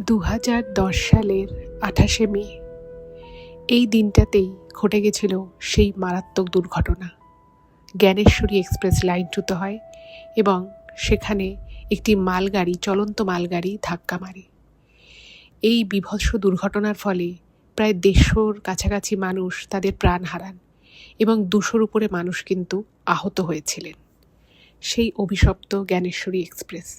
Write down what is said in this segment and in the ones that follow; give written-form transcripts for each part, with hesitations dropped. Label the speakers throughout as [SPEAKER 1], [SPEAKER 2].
[SPEAKER 1] 2010 সালের 28শে মে এই দিনটাতেই ঘটে গেছিল সেই মারাত্মক দুর্ঘটনা। জ্ঞানেশ্বরী এক্সপ্রেস লাইনচ্যুত হয় এবং সেখানে একটি চলন্ত মালগাড়ি ধাক্কা মারে। এই বীভৎস দুর্ঘটনার ফলে প্রায় 150 কাছাকাছি মানুষ তাদের প্রাণ হারান এবং 200-র উপরে মানুষ কিন্তু আহত হয়েছিলেন। সেই অভিশপ্ত জ্ঞানেশ্বরী এক্সপ্রেস,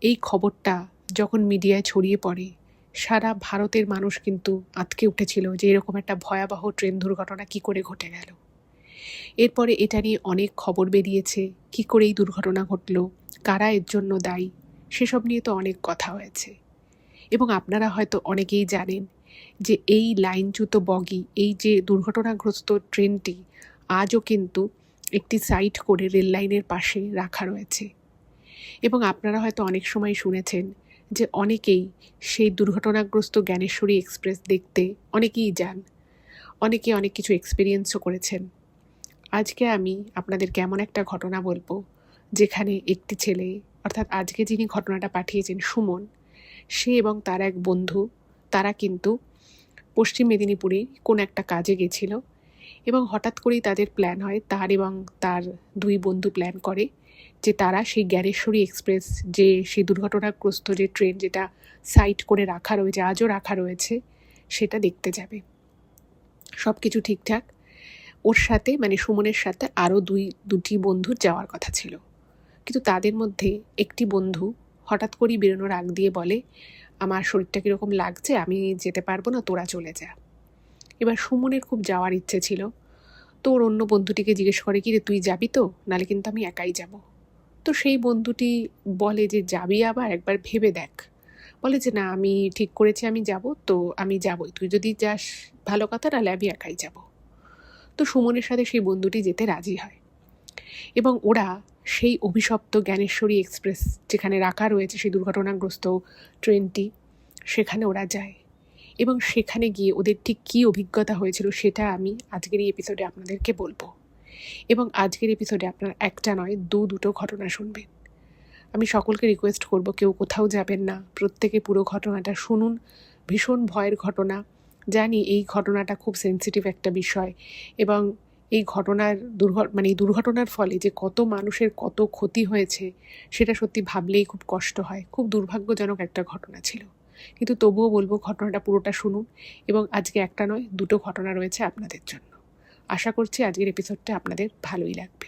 [SPEAKER 1] এই খবরটা যখন মিডিয়ায় ছড়িয়ে পড়ে, সারা ভারতের মানুষ কিন্তু আঁতকে উঠেছিল যে এরকম একটা ভয়াবহ ট্রেন দুর্ঘটনা কি করে ঘটে গেল। এরপরে এটা নিয়ে অনেক খবর বেরিয়েছে, কি করে এই দুর্ঘটনা ঘটলো, কারা এর জন্য দায়ী, সেসব নিয়ে তো অনেক কথা হয়েছে। এবং আপনারা হয়তো অনেকেই জানেন যে এই লাইনচ্যুত বগি, এই যে দুর্ঘটনাগ্রস্ত ট্রেনটি আজও কিন্তু একটি সাইড করে রেল লাইনের পাশে রাখা রয়েছে। এবং আপনারা হয়তো অনেক সময় শুনেছেন যে অনেকেই সেই দুর্ঘটনাগ্রস্ত জ্ঞানেশ্বরী এক্সপ্রেস দেখতে অনেকেই যান, অনেকে অনেক কিছু এক্সপিরিয়েন্সও করেছেন। আজকে আমি আপনাদেরকে এমন একটা ঘটনা বলবো যেখানে একটি ছেলে, অর্থাৎ আজকে যিনি ঘটনাটা পাঠিয়েছেন সুমন, সে এবং তার এক বন্ধু, তারা কিন্তু পশ্চিম মেদিনীপুরে কোনো একটা কাজে গেছিল এবং হঠাৎ করেই তাদের প্ল্যান হয়, তার এবং তার 2 বন্ধু প্ল্যান করে যে তারা সেই জ্ঞানেশ্বরী এক্সপ্রেস, যে সেই দুর্ঘটনাগ্রস্ত যে ট্রেন যেটা সাইড করে রাখা রয়েছে, আজও রাখা রয়েছে, সেটা দেখতে যাবে। সব কিছু ঠিকঠাক। ওর সাথে মানে সুমনের সাথে আরও দুটি বন্ধুর যাওয়ার কথা ছিল, কিন্তু তাদের মধ্যে একটি বন্ধু হঠাৎ করেই বেরোনোর আগ দিয়ে বলে, আমার শরীরটা কীরকম লাগছে, আমি যেতে পারবো না, তোরা চলে যা। এবার সুমনের খুব যাওয়ার ইচ্ছে ছিল, তো ওর অন্য বন্ধুটিকে জিজ্ঞেস করে, কি রে তুই যাবি তো, নাহলে কিন্তু আমি একাই যাব। তো সেই বন্ধুটি বলে যে যাবি, আবার একবার ভেবে দেখ। বলে যে না, আমি ঠিক করেছি আমি যাব, তো আমি যাবই, তুই যদি যাস ভালো কথা, নাহলে আমি একাই যাব। তো সুমনের সাথে সেই বন্ধুটি যেতে রাজি হয় এবং ওরা সেই অভিশপ্ত জ্ঞানেশ্বরী এক্সপ্রেস যেখানে রাখা রয়েছে সেই দুর্ঘটনাগ্রস্ত ট্রেনটি, সেখানে ওরা যায়। এবং সেখানে গিয়ে ওদের ঠিক কী অভিজ্ঞতা হয়েছিল সেটা আমি আজকের এই এপিসোডে আপনাদেরকে বলবো। এবং আজকের এপিসোডে আপনারা একটা নয় দুটো ঘটনা শুনবেন। আমি সকলকে রিকোয়েস্ট করব, কেউ কোথাও যাবেন না, প্রত্যেকে পুরো ঘটনাটা শুনুন। ভীষণ ভয়ের ঘটনা, জানি এই ঘটনাটা খুব সেন্সিটিভ একটা বিষয় এবং এই ঘটনার এই দুর্ঘটনার ফলে যে কত মানুষের কত ক্ষতি হয়েছে সেটা সত্যি ভাবলেই খুব কষ্ট হয়। খুব দুর্ভাগ্যজনক একটা ঘটনা ছিল, কিন্তু তবুও বলবো ঘটনাটা পুরোটা শুনুন। এবং আজকে একটা নয় 2টো ঘটনা রয়েছে আপনাদের জন্য। আশা করছি আজকের এপিসোডটা আপনাদের ভালোই লাগবে।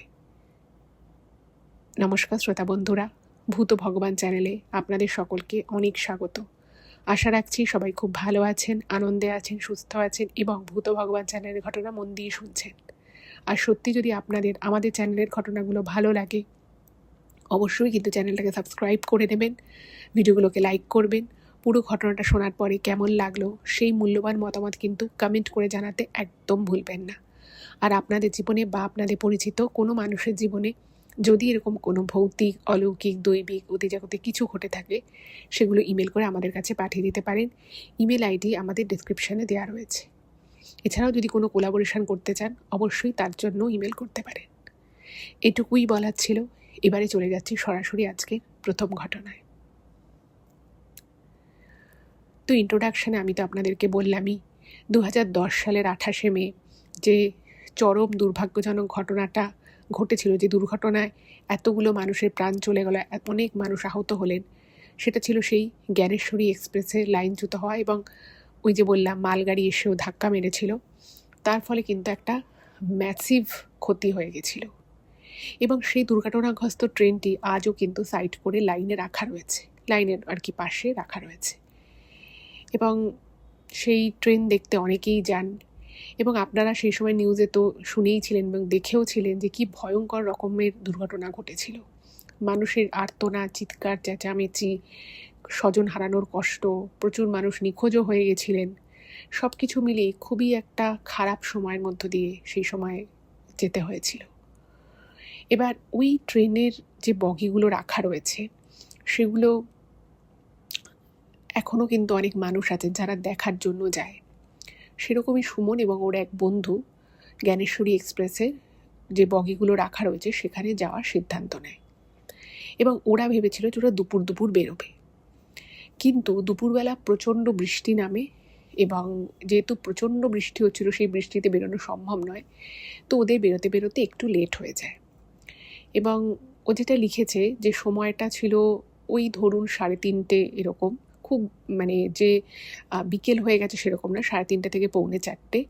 [SPEAKER 1] নমস্কার শ্রোতা বন্ধুরা, ভূত ভগবান চ্যানেলে আপনাদের সকলকে অনেক স্বাগত। আশা রাখছি সবাই খুব ভালো আছেন, আনন্দে আছেন, সুস্থ আছেন এবং ভূত ভগবান চ্যানেলের ঘটনা মন দিয়ে শুনছেন। আর সত্যি যদি আপনাদের আমাদের চ্যানেলের ঘটনাগুলো ভালো লাগে, অবশ্যই কিন্তু চ্যানেলটাকে সাবস্ক্রাইব করে নেবেন, ভিডিওগুলোকে লাইক করবেন। পুরো ঘটনাটা শোনার পরে কেমন লাগলো সেই মূল্যবান মতামত কিন্তু কমেন্ট করে জানাতে একদম ভুলবেন না। আর আপনাদের জীবনে বা আপনাদের পরিচিত কোনো মানুষের জীবনে যদি এরকম কোনো ভৌতিক, অলৌকিক, দৈবিক, অতিজাগতিক কিছু ঘটে থাকে, সেগুলো ইমেল করে আমাদের কাছে পাঠিয়ে দিতে পারেন। ইমেল আইডি আমাদের ডেসক্রিপশানে দেওয়া রয়েছে। এছাড়াও যদি কোনো কোলাবোরেশন করতে চান, অবশ্যই তার জন্য ইমেল করতে পারেন। এটুকুই বলার ছিল। এবারে চলে যাচ্ছি সরাসরি আজকে প্রথম ঘটনায়। তো ইন্ট্রোডাকশানে আমি তো আপনাদেরকে বললামই 2010 সালের 28শে মে যে চরম দুর্ভাগ্যজনক ঘটনাটা ঘটেছিল, যে দুর্ঘটনায় এতগুলো মানুষের প্রাণ চলে গেল, অনেক মানুষ আহত হলেন, সেটা ছিল সেই জ্ঞানেশ্বরী এক্সপ্রেসের লাইনচ্যুত হওয়া এবং ওই যে বললাম মালগাড়ি এসেও ধাক্কা মেরেছিল। তার ফলে কিন্তু একটা ম্যাসিভ ক্ষতি হয়ে গেছিল এবং সেই দুর্ঘটনাগ্রস্ত ট্রেনটি আজও কিন্তু সাইড করে লাইনের পাশে রাখা রয়েছে। এবং সেই ট্রেন দেখতে অনেকেই যান এবং আপনারা সেই সময় নিউজে তো শুনেই ছিলেন এবং দেখেও ছিলেন যে কি ভয়ঙ্কর রকমের দুর্ঘটনা ঘটেছিল। মানুষের আর্তনাদ, চিৎকার, চেঁচামেচি, স্বজন হারানোর কষ্ট, প্রচুর মানুষ নিখোঁজও হয়ে গেছিলেন। সব কিছু মিলিয়ে খুবই একটা খারাপ সময়ের মধ্য দিয়ে সেই সময় যেতে হয়েছিল। এবার ওই ট্রেনের যে বগিগুলো রাখা রয়েছে, সেগুলো এখনও কিন্তু অনেক মানুষ আছে যারা দেখার জন্য যায়। সেরকমই সুমন এবং ওর এক বন্ধু জ্ঞানেশ্বরী এক্সপ্রেসের যে বগিগুলো রাখা রয়েছে সেখানে যাওয়ার সিদ্ধান্ত নেয় এবং ওরা ভেবেছিল যে ওরা দুপুর বেরোবে। কিন্তু দুপুরবেলা প্রচণ্ড বৃষ্টি নামে এবং যেহেতু প্রচণ্ড বৃষ্টি হচ্ছিল সেই বৃষ্টিতে বেরোনো সম্ভব নয়, তো ওদের বেরোতে বেরোতে একটু লেট হয়ে যায়। এবং ও যেটা লিখেছে যে সময়টা ছিল ওই ধরুন 3:30 এরকম, খুব মানে যে বিকেল হয়ে গেছে সেরকম না, 3:30 থেকে 3:45,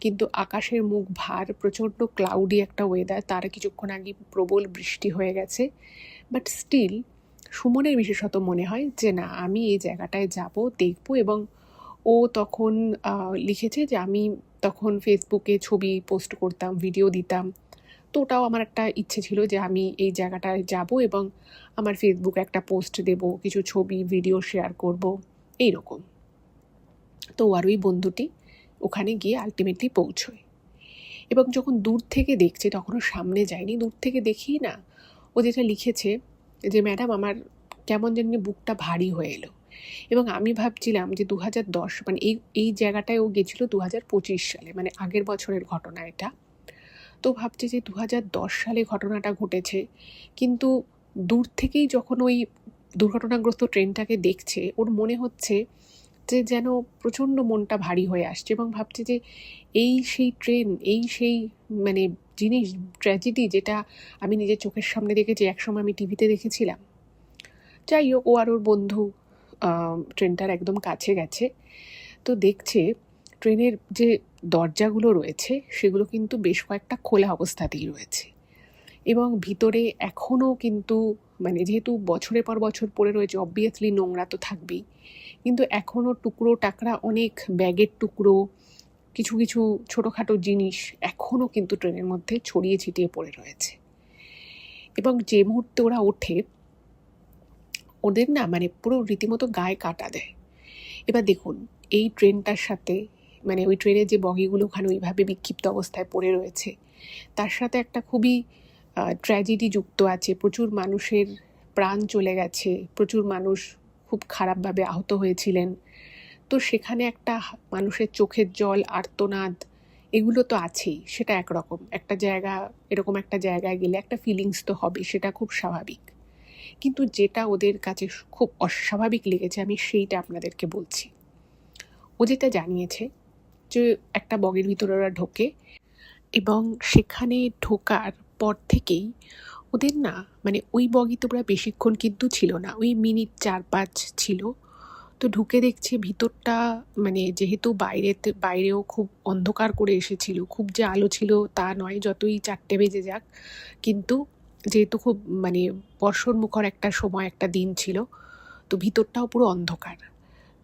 [SPEAKER 1] কিন্তু আকাশের মুখ ভার, প্রচণ্ড ক্লাউডি একটা ওয়েদার, তার কিছুক্ষণ আগে প্রবল বৃষ্টি হয়ে গেছে। বাট স্টিল সুমনের বিশেষত মনে হয় যে না, আমি এই জায়গাটায় যাব, দেখব। এবং ও তখন লিখেছে যে আমি তখন ফেসবুকে ছবি পোস্ট করতাম, ভিডিও দিতাম, তো ওটাও আমার একটা ইচ্ছে ছিল যে আমি এই জায়গাটায় যাব এবং আমার ফেসবুকে একটা পোস্ট দেব, কিছু ছবি ভিডিও শেয়ার করব, এইরকম। তো আর ওই বন্ধুটি ওখানে গিয়ে আলটিমেটলি পৌঁছয় এবং যখন দূর থেকে দেখছে, তখনও সামনে যায়নি, দূর থেকে দেখি না ও যেটা লিখেছে যে ম্যাডাম আমার কেমন জানি বুকটা ভারী হয়ে এলো। এবং আমি ভাবছিলাম যে 2010 মানে এই জায়গাটায় ও গেছিলো 2025 সালে, মানে আগের বছরের ঘটনা এটা। তো ভাবছি যে 2010 সালে ঘটনাটা ঘটেছে, কিন্তু দূর থেকেই যখন ওই দুর্ঘটনাগ্রস্ত ট্রেনটাকে দেখছে, ওর মনে হচ্ছে যে যেন প্রচণ্ড মনটা ভারী হয়ে আসছে এবং ভাবছে যে এই সেই ট্রেন, এই সেই মানে জিনিস, ট্র্যাজেডি যেটা আমি নিজের চোখের সামনে দেখেছি, একসময় আমি টিভিতে দেখেছিলাম। যাই হোক, ও আর ওর বন্ধু ট্রেনটার একদম কাছে গেছে, তো দেখছে ট্রেনের যে দরজাগুলো রয়েছে সেগুলো কিন্তু বেশ কয়েকটা খোলা অবস্থাতেই রয়েছে এবং ভিতরে এখনও কিন্তু মানে যেহেতু বছরের পর বছর পড়ে রয়েছে, অবভিয়াসলি নোংরা তো থাকবেই, কিন্তু এখনও টুকরো টাকরা, অনেক ব্যাগের টুকরো, কিছু কিছু ছোটোখাটো জিনিস এখনও কিন্তু ট্রেনের মধ্যে ছড়িয়ে ছিটিয়ে পড়ে রয়েছে। এবং যে মুহূর্তে ওরা ওঠে, ওদের না মানে পুরো রীতিমতো গায়ে কাটা দেয়। এবার দেখুন, এই ট্রেনটার সাথে মানে ওই ট্রেনের যে বগিগুলো ওখানে ওইভাবে বিক্ষিপ্ত অবস্থায় পড়ে রয়েছে, তার সাথে একটা খুবই ট্র্যাজেডি যুক্ত আছে, প্রচুর মানুষের প্রাণ চলে গেছে, প্রচুর মানুষ খুব খারাপভাবে আহত হয়েছিলেন। তো সেখানে একটা মানুষের চোখের জল, আর্তনাদ, এগুলো তো আছেই, সেটা একরকম। একটা জায়গা, এরকম একটা জায়গায় গেলে একটা ফিলিংস তো হবে, সেটা খুব স্বাভাবিক। কিন্তু যেটা ওদের কাছে খুব অস্বাভাবিক লেগেছে, আমি সেইটা আপনাদেরকে বলছি। ও যেটা জানিয়েছে যে একটা বগির ভিতরে ওরা ঢোকে এবং সেখানে ঢোকার পর থেকেই ওদের না মানে ওই বগিতে ওরা বেশিক্ষণ কিন্তু ছিল না, ওই মিনিট 4-5 ছিল। তো ঢুকে দেখছে ভিতরটা মানে যেহেতু বাইরেও খুব অন্ধকার করে এসেছিল, খুব যে আলো ছিল তা নয়, যতই 4টে বেজে যাক, কিন্তু যেহেতু খুব মানে বর্ষণমুখর একটা সময়, একটা দিন ছিল, তো ভিতরটাও পুরো অন্ধকার।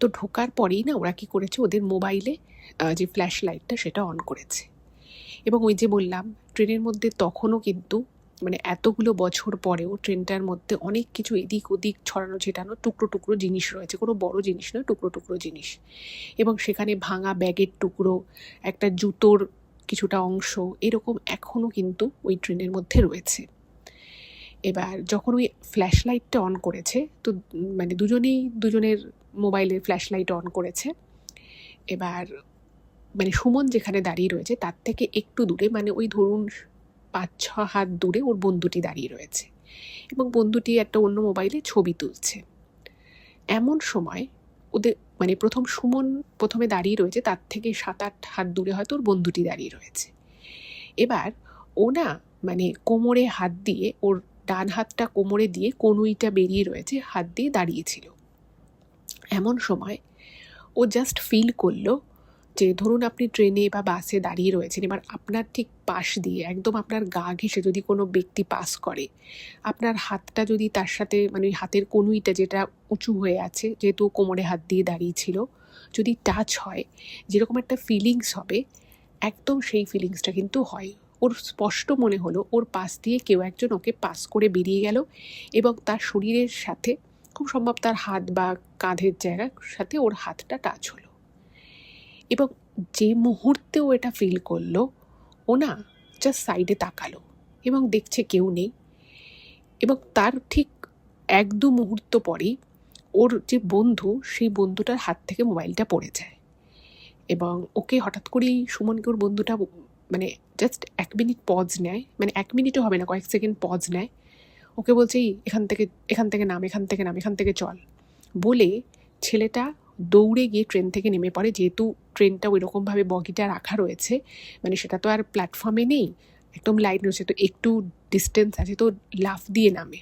[SPEAKER 1] তো ঢোকার পরেই না ওরা কী করেছে, ওদের মোবাইলে যে ফ্ল্যাশ লাইটটা সেটা অন করেছে। এবং ওই যে বললাম, ট্রেনের মধ্যে তখনও কিন্তু মানে এতগুলো বছর পরেও ট্রেনটার মধ্যে অনেক কিছু এদিক ওদিক ছড়ানো ছেটানো টুকরো টুকরো জিনিস রয়েছে, কোনো বড় জিনিস নয়, টুকরো টুকরো জিনিস। এবং সেখানে ভাঙা ব্যাগের টুকরো, একটা জুতোর কিছুটা অংশ, এরকম এখনও কিন্তু ওই ট্রেনের মধ্যে রয়েছে। এবার যখন ওই ফ্ল্যাশ লাইটটা অন করেছে, তো মানে দুজনেই দুজনের মোবাইলের ফ্ল্যাশ লাইট অন করেছে। এবার মানে সুমন যেখানে দাঁড়িয়ে রয়েছে তার থেকে একটু দূরে, মানে ওই ধরুন 5-6 হাত দূরে ওর বন্ধুটি দাঁড়িয়ে রয়েছে এবং বন্ধুটি একটা অন্য মোবাইলে ছবি তুলছে। এমন সময় ওদের মানে সুমন প্রথমে দাঁড়িয়ে রয়েছে, তার থেকে 7-8 হাত দূরে হয়তো ওর বন্ধুটি দাঁড়িয়ে রয়েছে। এবার ও না মানে কোমরে হাত দিয়ে, ওর ডান হাতটা কোমরে দিয়ে কনুইটা বেরিয়ে রয়েছে, হাত দিয়ে দাঁড়িয়েছিল। এমন সময় ও জাস্ট ফিল করলো যে ধরুন আপনি ট্রেনে বা বাসে দাঁড়িয়ে রয়েছেন, এবার আপনার ঠিক পাশ দিয়ে একদম আপনার গা ঘেঁষে যদি কোনো ব্যক্তি পাস করে, আপনার হাতটা যদি তার সাথে মানে ওই হাতের কনুইটা যেটা উঁচু হয়ে আছে, যেহেতু কোমরে হাত দিয়ে দাঁড়িয়েছিল, যদি টাচ হয়, যেরকম একটা ফিলিংস হবে, একদম সেই ফিলিংসটা কিন্তু হয়। ওর স্পষ্ট মনে হলো ওর পাশ দিয়ে কেউ একজন ওকে পাস করে বেরিয়ে গেল এবং তার শরীরের সাথে, খুব সম্ভব তার হাত বা কাঁধের জায়গার সাথে ওর হাতটা টাচ হলো। এবং যে মুহূর্তে ও এটা ফিল করলো, ও না জাস্ট সাইডে তাকালো এবং দেখছে কেউ নেই। এবং তার ঠিক 1-2 মুহূর্ত পরেই ওর যে বন্ধু, সেই বন্ধুটার হাত থেকে মোবাইলটা পড়ে যায় এবং ওকে হঠাৎ করেই সুমনকে ওর বন্ধুটা মানে জাস্ট 1 মিনিট পজ নেয়, মানে 1 মিনিটও হবে না, কয়েক সেকেন্ড পজ নেয়। ওকে বলছে এখান থেকে নাম, এখান থেকে চল বলে ছেলেটা দৌড়ে গিয়ে ট্রেন থেকে নেমে পড়ে, যেহেতু ট্রেনটা ওইরকমভাবে বগিটা রাখা রয়েছে, মানে সেটা তো আর প্ল্যাটফর্মে নেই, একদম লাইন রয়েছে, তো একটু ডিস্টেন্স আছে, তো লাফ দিয়ে নামে।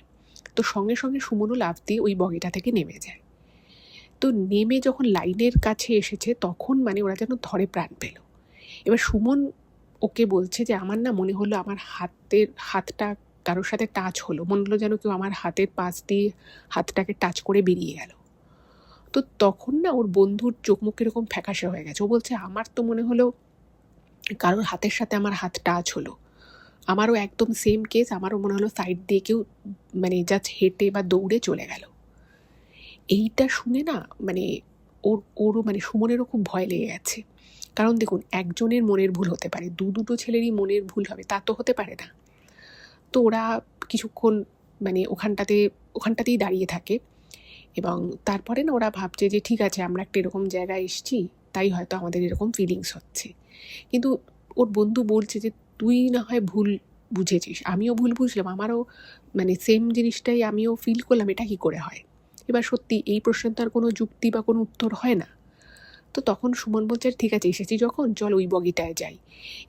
[SPEAKER 1] তো সঙ্গে সঙ্গে সুমনও লাফ দিয়ে ওই বগিটা থেকে নেমে যায়। তো নেমে যখন লাইনের কাছে এসেছে তখন মানে ওরা যেন ধরে প্রাণ পেল। এবার সুমন ওকে বলছে যে আমার না মনে হলো আমার হাতটা কারোর সাথে টাচ হলো, মনে হলো যেন কেউ আমার হাতের পাশ দিয়ে হাতটাকে টাচ করে বেরিয়ে গেল। তো তখন না ওর বন্ধুর চোখ মুখ এরকম ফ্যাকাশে হয়ে গেছে। ও বলছে আমার তো মনে হলো কারোর হাতের সাথে আমার হাত টাচ হলো, আমারও একদম সেম কেস, আমারও মনে হলো সাইড দিয়ে কেউ মানে জাস্ট হেঁটে বা দৌড়ে চলে গেল। এইটা শুনে না মানে ওরও মানে সুমনেরও খুব ভয় লেগে গেছে। কারণ দেখুন, একজনের মনের ভুল হতে পারে, দুটো ছেলেরই মনের ভুল হবে তা তো হতে পারে না। তো ওরা কিছুক্ষণ মানে ওখানটাতেই দাঁড়িয়ে থাকে, এবং তারপরে না ওরা ভাবছে যে ঠিক আছে আমরা একটা এরকম জায়গায় এসেছি, তাই হয়তো আমাদের এরকম ফিলিংস হচ্ছে। কিন্তু ওর বন্ধু বলছে যে তুই না হয় ভুল বুঝেছিস, আমিও ভুল বুঝলাম, আমারও মানে সেম জিনিসটাই আমিও ফিল করলাম, এটা কী করে হয়। এবার সত্যি এই প্রশ্নের তো আর কোনো যুক্তি বা কোনো উত্তর হয় না। তো তখন সুমন বলছে ঠিক আছে এসেছি যখন, চল ওই বগিটায় যাই।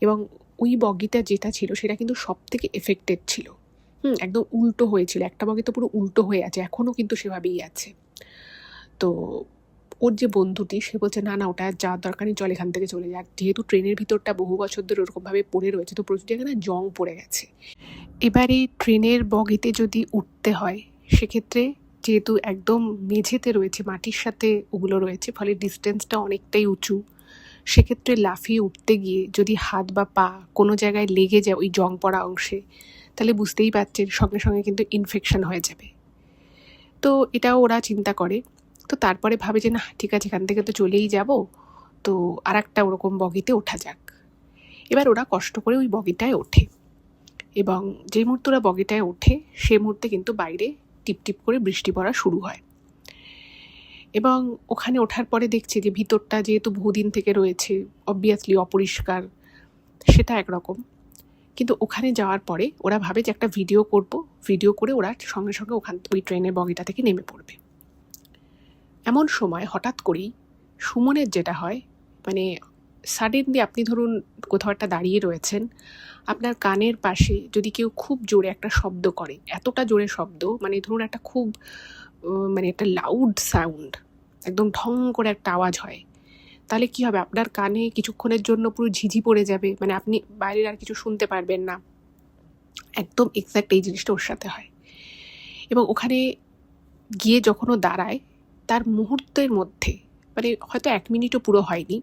[SPEAKER 1] এবং ওই বগিটা যেটা ছিল সেটা কিন্তু সব থেকে এফেক্টেড ছিল, একদম উল্টো হয়েছিল, একটা বগি তো পুরো উল্টো হয়ে আছে, এখনও কিন্তু সেভাবেই আছে। তো ওর যে বন্ধুটি সে বলছে না না ওটা যাওয়ার দরকার নেই, চল এখান থেকে চলে যাক, যেহেতু ট্রেনের ভিতরটা বহু বছর ধরে ওরকমভাবে পড়ে রয়েছে, তো প্রচুর জায়গায় না জং পড়ে গেছে। এবারে ট্রেনের বগিতে যদি উঠতে হয় সেক্ষেত্রে যেহেতু একদম মেঝেতে রয়েছে, মাটির সাথে ওগুলো রয়েছে, ফলে ডিস্টেন্সটা অনেকটাই উঁচু, সেক্ষেত্রে লাফিয়ে উঠতে গিয়ে যদি হাত বা পা কোনো জায়গায় লেগে যায় ওই জং পড়া অংশে, তাহলে বুঝতেই পারছেন সঙ্গে সঙ্গে কিন্তু ইনফেকশন হয়ে যাবে। তো এটাও ওরা চিন্তা করে। তো তারপরে ভাবে যে না ঠিক আছে এখান থেকে তো চলেই যাব, তো আর একটা ওরকম বগিতে ওঠা যাক। এবার ওরা কষ্ট করে ওই বগিটায় ওঠে, এবং যে মুহূর্তে ওরা বগিটায় ওঠে সে মুহূর্তে কিন্তু বাইরে টিপটিপ করে বৃষ্টি পড়া শুরু হয়। এবং ওখানে ওঠার পরে দেখছে যে ভিতরটা যেহেতু বহুদিন থেকে রয়েছে, অবভিয়াসলি অপরিষ্কার, সেটা একরকম। কিন্তু ওখানে যাওয়ার পরে ওরা ভাবে যে একটা ভিডিও করে ওরা সঙ্গে সঙ্গে ওই ট্রেনের বগিটা থেকে নেমে পড়বে। এমন সময় হঠাৎ করেই সুমনের যেটা হয়, মানে সাডেনলি আপনি ধরুন কোথাও একটা দাঁড়িয়ে রয়েছেন, আপনার কানের পাশে যদি কেউ খুব জোরে একটা শব্দ করে, এতটা জোরে শব্দ মানে ধরুন একটা খুব মানে একটা লাউড সাউন্ড, একদম ঢং করে একটা আওয়াজ হয়, তাহলে কি হবে, আপনার কানে কিছুক্ষণের জন্য পুরো ঝিঝি পড়ে যাবে, মানে আপনি বাইরের আর কিছু শুনতে পারবেন না। একদম এক্স্যাক্ট এই জিনিসটা ওর সাথে হয়। এবং ওখানে গিয়ে যখন ও দাঁড়ায় তার মুহূর্তের মধ্যে, মানে হয়তো 1 মিনিটও পুরো হয়নি,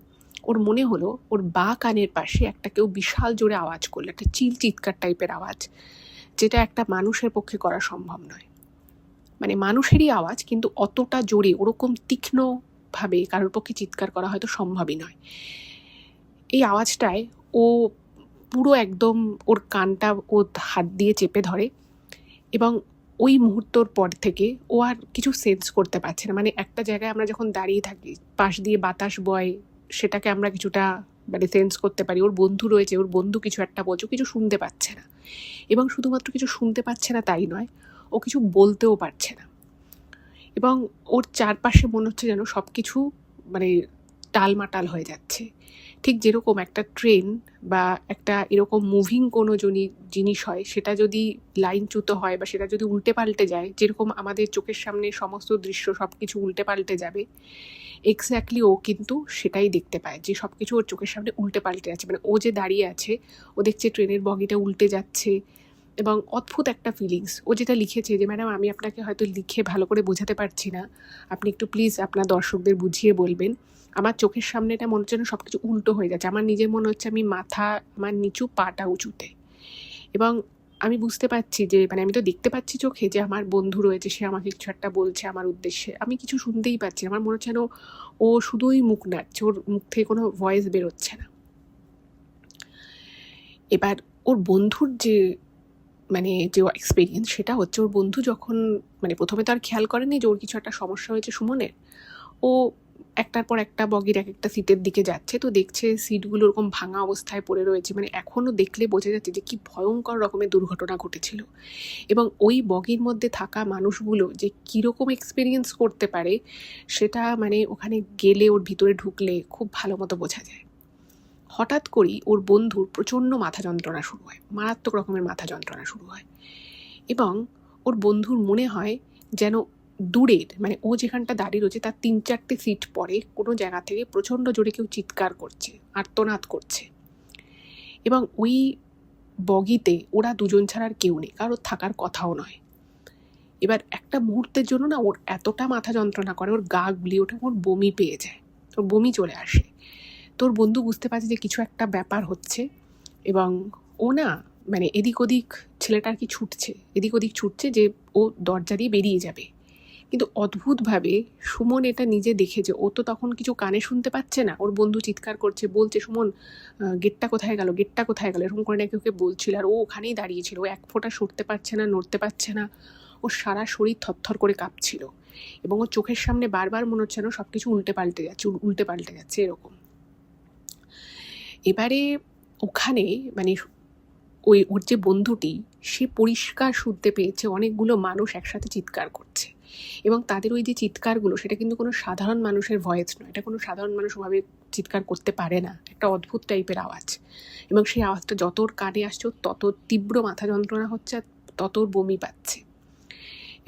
[SPEAKER 1] ওর মনে হলো ওর বাঁ কানের পাশে একটা কেউ বিশাল জোরে আওয়াজ করলো, একটা চিৎকার টাইপের আওয়াজ, যেটা একটা মানুষের পক্ষে করা সম্ভব নয়। মানে মানুষেরই আওয়াজ, কিন্তু অতটা জোরে ওরকম তীক্ষ্ণভাবে কারোর পক্ষে চিৎকার করা হয়তো সম্ভবই নয়। এই আওয়াজটায় ও পুরো একদম ওর কানটা ও হাত দিয়ে চেপে ধরে, এবং ওই মুহূর্তর পর থেকে ও আর কিছু সেন্স করতে পারছে না। মানে একটা জায়গায় আমরা যখন দাঁড়িয়ে থাকি, পাশ দিয়ে বাতাস বয়, সেটাকে আমরা কিছুটা মানে সেন্স করতে পারি, ওর বন্ধু রয়েছে, ওর বন্ধু কিছু একটা বলছে, কিছু শুনতে পাচ্ছে না। এবং শুধুমাত্র কিছু শুনতে পাচ্ছে না তাই নয়, ও কিছু বলতেও পারছে না। এবং ওর চারপাশে মনে হচ্ছে যেন সব কিছু মানে টালমাটাল হয়ে যাচ্ছে। ঠিক যেরকম একটা ট্রেন বা একটা এরকম মুভিং কোনো জিনিস হয়, সেটা যদি লাইনচ্যুত হয় বা সেটা যদি উল্টে পাল্টে যায়, যেরকম আমাদের চোখের সামনে সমস্ত দৃশ্য সব কিছু উল্টে পাল্টে যাবে, এক্স্যাক্টলি ও কিন্তু সেটাই দেখতে পায়, যে সব কিছু ওর চোখের সামনে উল্টে পাল্টে যাচ্ছে। মানে ও যে দাঁড়িয়ে আছে, ও দেখছে ট্রেনের বগিটা উল্টে যাচ্ছে, এবং অদ্ভুত একটা ফিলিংস। ও যেটা লিখেছে যে ম্যাডাম আমি আপনাকে হয়তো লিখে ভালো করে বোঝাতে পারছি না, আপনি একটু প্লিজ আপনার দর্শকদের বুঝিয়ে বলবেন। আমার চোখের সামনে এটা মনে হচ্ছে যেন সব কিছু উল্টো হয়ে যাচ্ছে, আমার নিজের মনে হচ্ছে আমি মাথা আমার নিচু, পাটা উঁচুতে, এবং আমি বুঝতে পারছি যে মানে আমি তো দেখতে পাচ্ছি চোখে যে আমার বন্ধু রয়েছে, সে আমাকে কিছু একটা বলছে আমার উদ্দেশ্যে, আমি কিছু শুনতেই পাচ্ছি, আমার মনে হচ্ছে যেন ও শুধুই মুখ নাড়ছে, ওর মুখ থেকে কোনো ভয়েস বেরোচ্ছে না। এবার ওর বন্ধুর যে মানে যে এক্সপিরিয়েন্স, সেটা হচ্ছে ওর বন্ধু যখন মানে প্রথমে তো আর খেয়াল করেনি যে ওর কিছু একটা সমস্যা হয়েছে সুমনের, ও একটার পর একটা বগির এক একটা সিটের দিকে যাচ্ছে, তো দেখছে সিটগুলো ওরকম ভাঙা অবস্থায় পড়ে রয়েছে, মানে এখনও দেখলে বোঝা যাচ্ছে যে কি ভয়ঙ্কর রকমের দুর্ঘটনা ঘটেছিল। এবং ওই বগির মধ্যে থাকা মানুষগুলো যে কীরকম এক্সপিরিয়েন্স করতে পারে সেটা মানে ওখানে গেলে, ওর ভিতরে ঢুকলে খুব ভালো মতো বোঝা যায়। হঠাৎ করেই ওর বন্ধুর প্রচণ্ড মাথা যন্ত্রণা শুরু হয়, মারাত্মক রকমের মাথা যন্ত্রণা শুরু হয়, এবং ওর বন্ধুর মনে হয় যেন দূরের, মানে ও যেখানটা দাঁড়িয়ে রয়েছে তার 3-4টে সিট পরে কোনো জায়গা থেকে প্রচণ্ড জোরে কেউ চিৎকার করছে, আর্তনাদ করছে। এবং ওই বগিতে ওরা দুজন ছাড়া আর কেউ নেই, কারোর থাকার কথাও নয়। এবার একটা মুহূর্তের জন্য না ওর এতটা মাথা যন্ত্রণা করে, ওর গা গুলিয়ে ওঠে, ওর বমি পেয়ে যায়, ওর বমি চলে আসে। তোর বন্ধু বুঝতে পারছে যে কিছু একটা ব্যাপার হচ্ছে, এবং ও না মানে এদিক ওদিক, ছেলেটার কি ছুটছে, এদিক ওদিক ছুটছে যে ও দরজা দিয়ে বেরিয়ে যাবে। কিন্তু অদ্ভুতভাবে সুমন এটা নিজে দেখেছে, ও তো তখন কিছু কানে শুনতে পাচ্ছে না, ওর বন্ধু চিৎকার করছে, বলছে সুমন গেটটা কোথায় গেল, গেটটা কোথায় গেল, এরকম করে নাকি ওকে বলছিল। আর ও ওখানেই দাঁড়িয়েছিল, ও এক ফোঁটা সরতে পারছে না, নড়তে পারছে না, ওর সারা শরীর থরথর করে কাঁপছিল, এবং ওর চোখের সামনে বারবার মনে হচ্ছে না সব কিছু উল্টে পাল্টে যাচ্ছে এরকম। এবারে ওখানে মানে ওর যে বন্ধুটি, সে পরিষ্কার শুনতে পেয়েছে অনেকগুলো মানুষ একসাথে চিৎকার করছে, এবং তাদের ওই যে চিৎকারগুলো সেটা কিন্তু কোনো সাধারণ মানুষের ভয়েস নয়, এটা কোনো সাধারণ মানুষ ওভাবে চিৎকার করতে পারে না, একটা অদ্ভুত টাইপের আওয়াজ। এবং সেই আওয়াজটা যত ওর কানে আসছে তত তীব্র মাথা যন্ত্রণা হচ্ছে, তত ওর বমি পাচ্ছে,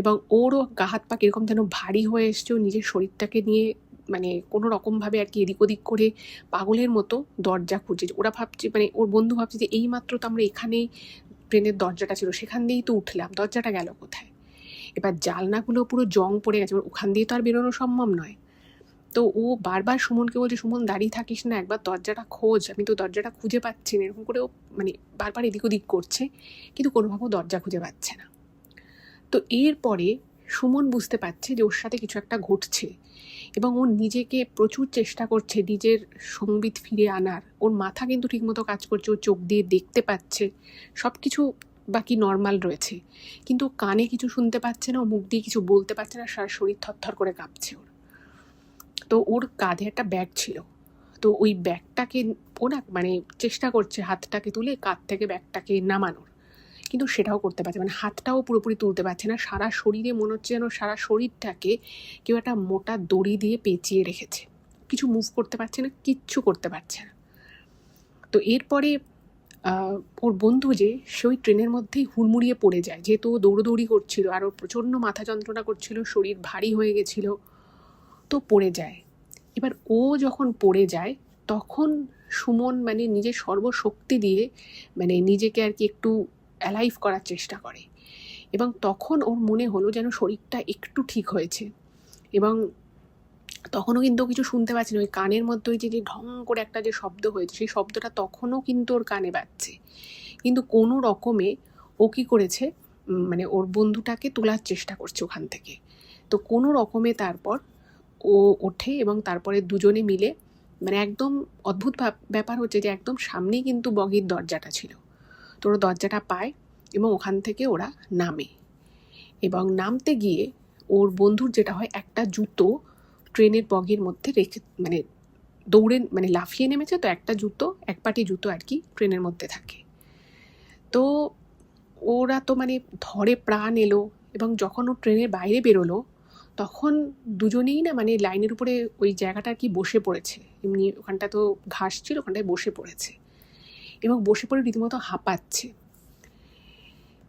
[SPEAKER 1] এবং ওরও গা হাত পা কীরকম যেন ভারী হয়ে এসছে। নিজের শরীরটাকে নিয়ে মানে কোনো রকমভাবে আর কি এদিক ওদিক করে পাগলের মতো দরজা খুঁজছে। ওরা ভাবছে, মানে ওর বন্ধু ভাবছে যে এইমাত্র তো আমরা এখানেই, ট্রেনের দরজাটা ছিল সেখান দিয়েই তো উঠলাম, দরজাটা গেল কোথায়। এবার জানলাগুলো পুরো জং পড়ে গেছে, ওখান দিয়ে তো আর বেরোনো সম্ভব নয়। তো ও বারবার সুমনকে বলছে, সুমন দাঁড়িয়ে থাকিস না, একবার দরজাটা খোঁজ, আমি তো দরজাটা খুঁজে পাচ্ছি না, এরকম করে ও মানে বারবার এদিক ওদিক করছে, কিন্তু কোনোভাবেও দরজা খুঁজে পাচ্ছে না। তো এরপরে সুমন বুঝতে পারছে যে ওর সাথে কিছু একটা ঘটছে, এবং ও নিজেকে প্রচুর চেষ্টা করছে নিজের সংবিত ফিরে আনার। ওর মাথা কিন্তু ঠিকমতো কাজ করছে, ওর চোখ দিয়ে দেখতে পাচ্ছে, সব কিছু বাকি নর্মাল রয়েছে, কিন্তু কানে কিছু শুনতে পাচ্ছে না, ও মুখ দিয়ে কিছু বলতে পারছে না, সারা শরীর থরথর করে কাঁপছে ওর। তো ওর কাঁধে একটা ব্যাগ ছিল, তো ওই ব্যাগটাকে ও না মানে চেষ্টা করছে হাতটাকে তুলে কাঁধ থেকে ব্যাগটাকে নামানোর, কিন্তু সেটাও করতে পারছে, মানে হাতটাও পুরোপুরি তুলতে পারছে না, সারা শরীরে মনে হচ্ছে যেন সারা শরীরটাকে কেউ একটা মোটা দড়ি দিয়ে পেঁচিয়ে রেখেছে, কিছু মুভ করতে পারছে না, কিচ্ছু করতে পারছে না। তো এরপরে ওর বন্ধু যে সে ওই ট্রেনের মধ্যেই হুড়মুড়িয়ে পড়ে যায়, যেহেতু ও দৌড়োদৌড়ি করছিল আর ওর প্রচণ্ড মাথা যন্ত্রণা করছিল, শরীর ভারী হয়ে গেছিল, তো পড়ে যায়। এবার ও যখন পড়ে যায় তখন সুমন মানে নিজের সর্বশক্তি দিয়ে মানে নিজেকে আর কি একটু অ্যালাইভ করার চেষ্টা করে, এবং তখন ওর মনে হলো যেন শরীরটা একটু ঠিক হয়েছে। এবং তখনও কিন্তু কিছু শুনতে পাচ্ছে না, ওই কানের মধ্যে ওই যে ঢং করে একটা যে শব্দ হয়েছে সেই শব্দটা তখনও কিন্তু ওর কানে বাজছে, কিন্তু কোনো রকমে ও কী করেছে মানে ওর বন্ধুটাকে তোলার চেষ্টা করছে ওখান থেকে। তো কোনো রকমে তারপর ও ওঠে, এবং তারপরে দুজনে মিলে মানে একদম অদ্ভুত ব্যাপার হচ্ছে যে একদম সামনেই কিন্তু বগির দরজাটা ছিল, তো ওরা দরজাটা পায় এবং ওখান থেকে ওরা নামে। এবং নামতে গিয়ে ওর বন্ধুর যেটা হয়, একটা জুতো ট্রেনের বগির মধ্যে রেখে মানে দৌড়ে মানে লাফিয়ে নেমেছে, তো একটা জুতো, এক পাটি জুতো আর কি ট্রেনের মধ্যে থাকে। তো ওরা তো মানে ধরে প্রাণ এলো, এবং যখন ও ট্রেনের বাইরে বেরোলো তখন দুজনেই না মানে লাইনের উপরে ওই জায়গাটা আর কি বসে পড়েছে, এমনি ওখানটা তো ঘাস ছিল, ওখানটায় বসে পড়েছে, এবং বসে পড়ে রীতিমতো হাঁপাচ্ছে।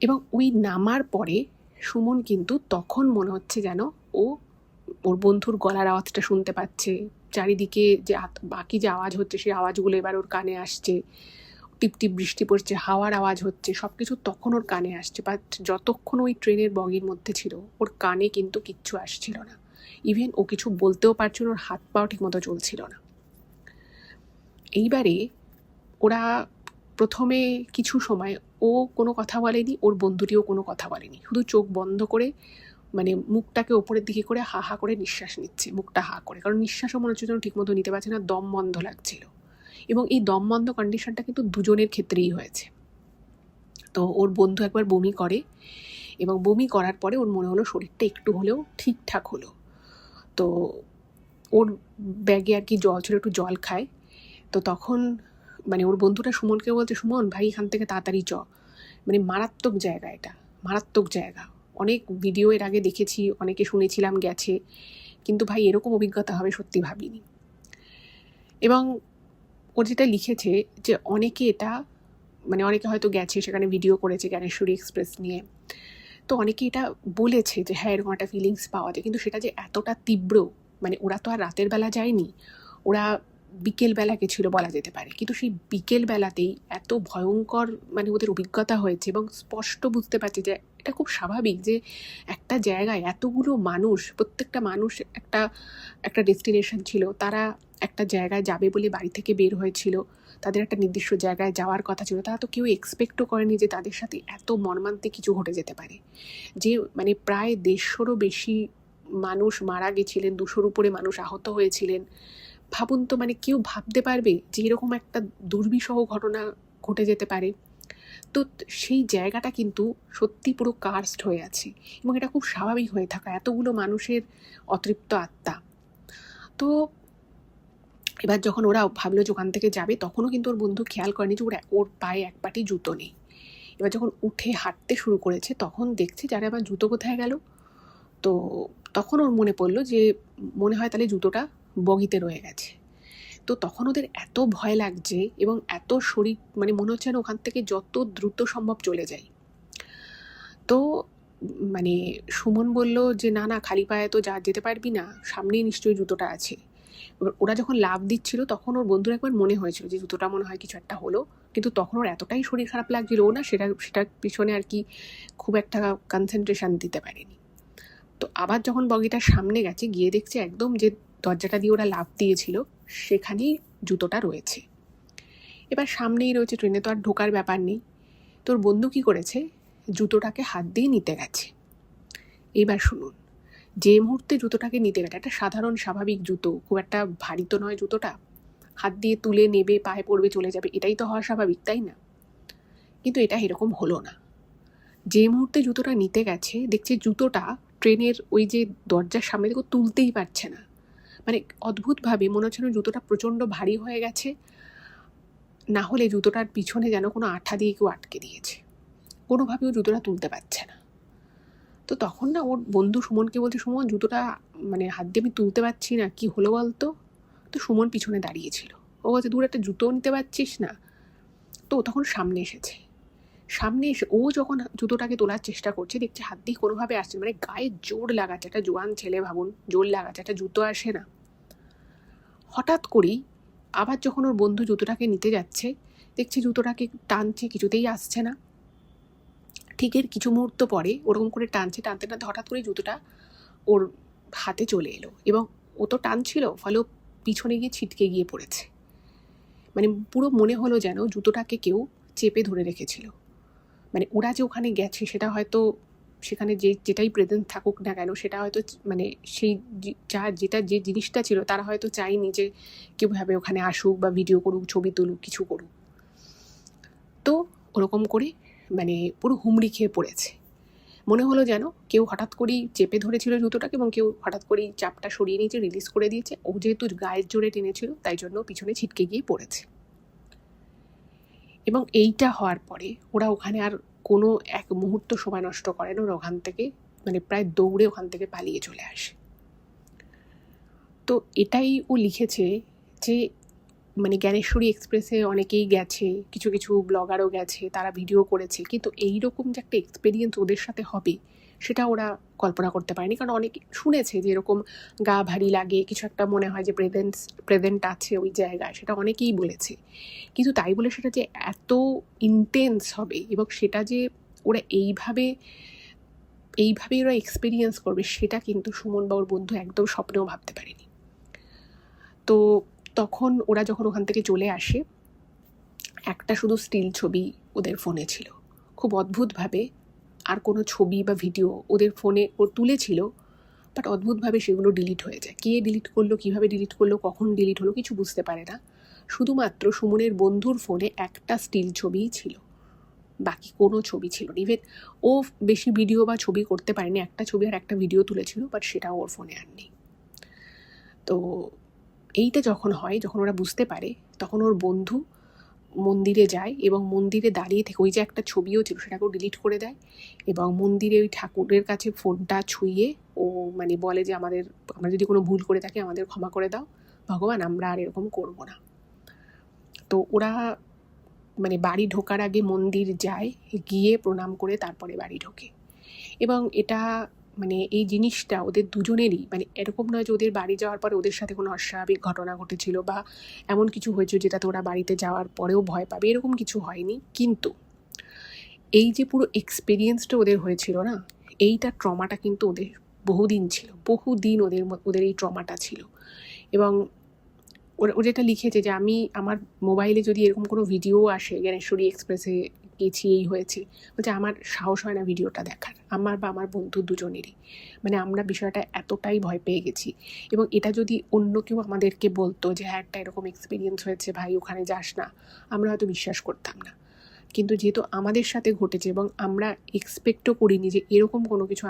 [SPEAKER 1] এবং ওই নামার পরে সুমন কিন্তু তখন মনে হচ্ছে যেন ও ওর বন্ধুর গলার আওয়াজটা শুনতে পাচ্ছে, চারিদিকে যে বাকি যে আওয়াজ হচ্ছে সেই আওয়াজগুলো এবার ওর কানে আসছে, টিপটিপ বৃষ্টি পড়ছে, হাওয়ার আওয়াজ হচ্ছে, সব কিছু তখন ওর কানে আসছে। বাট যতক্ষণ ওই ট্রেনের বগির মধ্যে ছিল ওর কানে কিন্তু কিচ্ছু আসছিল না, ইভেন ও কিছু বলতেও পারছিল, ওর হাত পাও ঠিক মতো চলছিল না। এইবারে ওরা প্রথমে কিছু সময় ও কোনো কথা বলেনি, ওর বন্ধুটিও কোনো কথা বলেনি, শুধু চোখ বন্ধ করে মানে মুখটাকে ওপরের দিকে করে হা হা করে নিঃশ্বাস নিচ্ছে, মুখটা হা করে, কারণ নিঃশ্বাসও মনে হচ্ছে যেন ঠিক মতো নিতে পারছে না, দম বন্ধ লাগছিল। এবং এই দম বন্ধ কন্ডিশনটা কিন্তু দুজনের ক্ষেত্রেই হয়েছে। তো ওর বন্ধু একবার বমি করে, এবং বমি করার পরে ওর মনে হলো শরীরটা একটু হলেও ঠিকঠাক হলো। তো ওর ব্যাগে আর কি জল ছিল, একটু জল খায়। তো তখন মানে ওর বন্ধুটা সুমনকে বলছে, সুমন ভাই এখান থেকে তাড়াতাড়ি চ। মানে মারাত্মক জায়গা, এটা মারাত্মক জায়গা। অনেক ভিডিও এর আগে দেখেছি, অনেকে শুনেছিলাম গেছে, কিন্তু ভাই এরকম অভিজ্ঞতা হবে সত্যি ভাবিনি। এবং ওর যেটা লিখেছে যে অনেকে এটা মানে অনেকে হয়তো গেছে, সেখানে ভিডিও করেছে জ্ঞানেশ্বরী এক্সপ্রেস নিয়ে, তো অনেকে এটা বলেছে যে হ্যাঁ এরকম একটা ফিলিংস পাওয়া যায়, কিন্তু সেটা যে এতটা তীব্র, মানে ওরা তো আর রাতের বেলা যায়নি, ওরা বিকেল বেলা গেছিল বলা যেতে পারে, কিন্তু সেই বিকেল বেলাতেই এত ভয়ঙ্কর মানে ওদের অভিজ্ঞতা হয়েছে। এবং স্পষ্ট বুঝতে পারছে যে এটা খুব স্বাভাবিক যে একটা জায়গায় এতগুলো মানুষ, প্রত্যেকটা মানুষ একটা একটা ডেস্টিনেশন ছিল, তারা একটা জায়গায় যাবে বলে বাড়ি থেকে বের হয়েছিল, তাদের একটা নির্দিষ্ট জায়গায় যাওয়ার কথা ছিল, তারা তো কেউ এক্সপেক্টও করেনি যে তাদের সাথে এত মর্মান্তিক কিছু ঘটে যেতে পারে। যে মানে প্রায় 150-রও বেশি মানুষ মারা গেছিলেন, 200-র উপরে মানুষ আহত হয়েছিলেন। ভাবুন তো, মানে কেউ ভাবতে পারবে যে এরকম একটা দুর্বিষহ ঘটনা ঘটে যেতে পারে? তো সেই জায়গাটা কিন্তু সত্যি পুরো কার্সড হয়ে আছে, এবং এটা খুব স্বাভাবিক হয়ে থাকা এতগুলো মানুষের অতৃপ্ত আত্মা। তো এবার যখন ওরা ভাবলো যে ওখান থেকে যাবে, তখনও কিন্তু ওর বন্ধু খেয়াল করেনি যে ওর পায়ে এক পাটি জুতো নেই। এবার যখন উঠে হাঁটতে শুরু করেছে, তখন দেখছে যারা আবার জুতো কোথায় গেল। তো তখন ওর মনে পড়লো যে মনে হয় তাহলে জুতোটা বগিতে রয়ে গেছে। তো তখন ওদের এত ভয় লাগছে এবং এত শরীর মানে মনে হচ্ছে না ওখান থেকে যত দ্রুত সম্ভব চলে যায়। তো মানে সুমন বলল যে না না, খালি পায়ে তো যেতে পারবি না, সামনেই নিশ্চয়ই জুতোটা আছে। এবার ওরা যখন লাফ দিচ্ছিল, তখন ওর বন্ধুর একবার মনে হয়েছিল যে জুতোটা মনে হয় কিছু একটা হলো, কিন্তু তখন ওর এতটাই শরীর খারাপ লাগছিল, ও না সেটার পিছনে আর কি খুব একটা কনসেন্ট্রেশন দিতে পারেনি। তো আবার যখন বগিটার সামনে গেছে, গিয়ে দেখছে একদম যে দরজাটা দিয়ে ওরা লাফ দিয়েছিল সেখানেই জুতোটা রয়েছে। এবার সামনেই রয়েছে, ট্রেনে তো আর ঢোকার ব্যাপার নেই। তোর বন্ধু কি করেছে, জুতোটাকে হাত দিয়ে নিতে গেছে। এবার শুনুন, যে মুহূর্তে জুতোটাকে নিতে গেছে, একটা সাধারণ স্বাভাবিক জুতো, খুব একটা ভারী তো নয় জুতোটা, হাত দিয়ে তুলে নেবে, পায়ে পড়বে, চলে যাবে, এটাই তো হওয়া স্বাভাবিক, তাই না? কিন্তু এটা এরকম হলো না। যে মুহূর্তে জুতোটা নিতে গেছে, দেখছে জুতোটা ট্রেনের ওই যে দরজার সামনে থেকে তুলতেই পারছে না। মানে অদ্ভুতভাবে মনে হচ্ছে না জুতোটা প্রচণ্ড ভারী হয়ে গেছে, না হলে জুতোটার পিছনে যেন কোনো আঠা দিয়ে কেউ আটকে দিয়েছে, কোনোভাবেও জুতোটা তুলতে পারছে না। তো তখন না ওর বন্ধু সুমনকে বলছে, সুমন জুতোটা মানে হাত দিয়ে আমি তুলতে পারছি না, কি হলো বলতো? তো সুমন পিছনে দাঁড়িয়েছিল, ও বলছে দূর, একটা জুতোও নিতে পারছিস না? তো ও তখন সামনে এসেছে, সামনে এসে ও যখন জুতোটাকে তোলার চেষ্টা করছে, দেখছে হাত দিয়ে কোনোভাবে আসছে, মানে গায়ে জোর লাগাচ্ছে, একটা জোয়ান ছেলে ভাবুন, জোর লাগাচ্ছে, একটা জুতো আসে না। হঠাৎ করেই আবার যখন ওর বন্ধু জুতোটাকে নিতে যাচ্ছে, দেখছে জুতোটাকে টানছে, কিছুতেই আসছে না। ঠিক এর কিছু মুহূর্ত পরে ওরকম করে টানছে, টানতে টানতে হঠাৎ করে জুতোটা ওর হাতে চলে এলো, এবং ও তো টানছিল, ফলে ও পিছনে গিয়ে ছিটকে গিয়ে পড়েছে। মানে পুরো মনে হলো যেন জুতোটাকে কেউ চেপে ধরে রেখেছিল। মানে ওরা যে ওখানে গেছে সেটা হয়তো, সেখানে যেটাই প্রেজেন্ট থাকুক না কেন, সেটা হয়তো মানে সেই যে জিনিসটা ছিল তারা হয়তো চায়নি যে কীভাবে ওখানে আসুক বা ভিডিও করুক, ছবি তুলুক, কিছু করুক। তো ওরকম করে মানে পুরো হুমড়ি খেয়ে পড়েছে। মনে হলো যেন কেউ হঠাৎ করেই চেপে ধরেছিল জুতোটাকে, এবং কেউ হঠাৎ করেই চাপটা সরিয়ে নিয়েছে, রিলিজ করে দিয়েছে। ও যেহেতু গায়ের জোরে টেনেছিল, তাই জন্য পিছনে ছিটকে গিয়ে পড়েছে। এবং এইটা হওয়ার পরে ওরা ওখানে আর কোনো এক মুহূর্ত সময় নষ্ট করে না, ওরা ওখান থেকে মানে প্রায় দৌড়ে ওখান থেকে পালিয়ে চলে আসে। তো এটাই ও লিখেছে যে মানে জ্ঞানেশ্বরী এক্সপ্রেসে অনেকেই গেছে, কিছু কিছু ব্লগারও গেছে, তারা ভিডিও করেছে, কিন্তু এইরকম যে একটা এক্সপিরিয়েন্স ওদের সাথে হবে সেটা ওরা কল্পনা করতে পারেনি। কারণ অনেকে শুনেছে যে এরকম গা ভারী লাগে, কিছু একটা মনে হয় যে প্রেজেন্ট আছে ওই জায়গায়, সেটা অনেকেই বলেছে, কিন্তু তাই বলে সেটা যে এত ইন্টেন্স হবে এবং সেটা যে ওরা এইভাবেই ওরা এক্সপিরিয়েন্স করবে, সেটা কিন্তু সুমন বাবুর বন্ধু একদম স্বপ্নেও ভাবতে পারেনি। তো তখন ওরা যখন ওখান থেকে চলে আসে, একটা শুধু স্টিল ছবি ওদের ফোনে ছিল। খুব অদ্ভুতভাবে আর কোনো ছবি বা ভিডিও ওদের ফোনে ওর তুলেছিল, বাট অদ্ভুতভাবে সেগুলো ডিলিট হয়ে যায়। কে ডিলিট করলো, কীভাবে ডিলিট করলো, কখন ডিলিট হলো, কিছু বুঝতে পারে না। শুধুমাত্র সুমনের বন্ধুর ফোনে একটা স্টিল ছবিই ছিল, বাকি কোনো ছবি ছিল না। ইভেন ও বেশি ভিডিও বা ছবি করতে পারেনি, একটা ছবি আর একটা ভিডিও তুলেছিল, বাট সেটাও ওর ফোনে আর নেই। তো এইটা যখন হয়, যখন ওরা বুঝতে পারে, তখন ওর বন্ধু মন্দিরে যায় এবং মন্দিরে দাঁড়িয়ে থেকে ওই যে একটা ছবিও ছিল সেটাকেও ডিলিট করে দেয় এবং মন্দিরে ওই ঠাকুরের কাছে ফোনটা ছুঁয়ে ও মানে বলে যে আমরা যদি কোনো ভুল করে থাকি আমাদের ক্ষমা করে দাও ভগবান, আমরা আর এরকম করব না। তো ওরা মানে বাড়ি ঢোকার আগে মন্দির যায়, গিয়ে প্রণাম করে তারপরে বাড়ি ঢোকে। এবং এটা মানে এই জিনিসটা ওদের দুজনেরই, মানে এরকম নয় যে ওদের বাড়ি যাওয়ার পরে ওদের সাথে কোনো অস্বাভাবিক ঘটনা ঘটেছিল বা এমন কিছু হয়েছে যেটাতে ওরা বাড়িতে যাওয়ার পরেও ভয় পাবে, এরকম কিছু হয়নি। কিন্তু এই যে পুরো এক্সপিরিয়েন্সটা ওদের হয়েছিল না, এইটা ট্রমাটা কিন্তু ওদের বহুদিন ছিল, বহুদিন ওদের এই ট্রমাটা ছিল। এবং ও যেটা লিখেছে যে আমি আমার মোবাইলে যদি এরকম কোনো ভিডিও আসে জ্ঞানেশ্বরী এক্সপ্রেসে গেছি এই হয়েছে, বলছে আমার সাহস হয় না ভিডিওটা দেখার, আমার বা আমার বন্ধু দুজনেরই। মানে আমরা বিষয়টা এতটাই ভয় পেয়ে গেছি। এবং এটা যদি অন্য কেউ আমাদেরকে বলতো যে হ্যাঁ একটা এরকম এক্সপিরিয়েন্স হয়েছে ভাই ওখানে যাস না, আমরা হয়তো বিশ্বাস করতাম না। কিন্তু যেহেতু আমাদের সাথে ঘটেছে এবং আমরা এক্সপেক্টও করিনি যে এরকম কোনো কিছু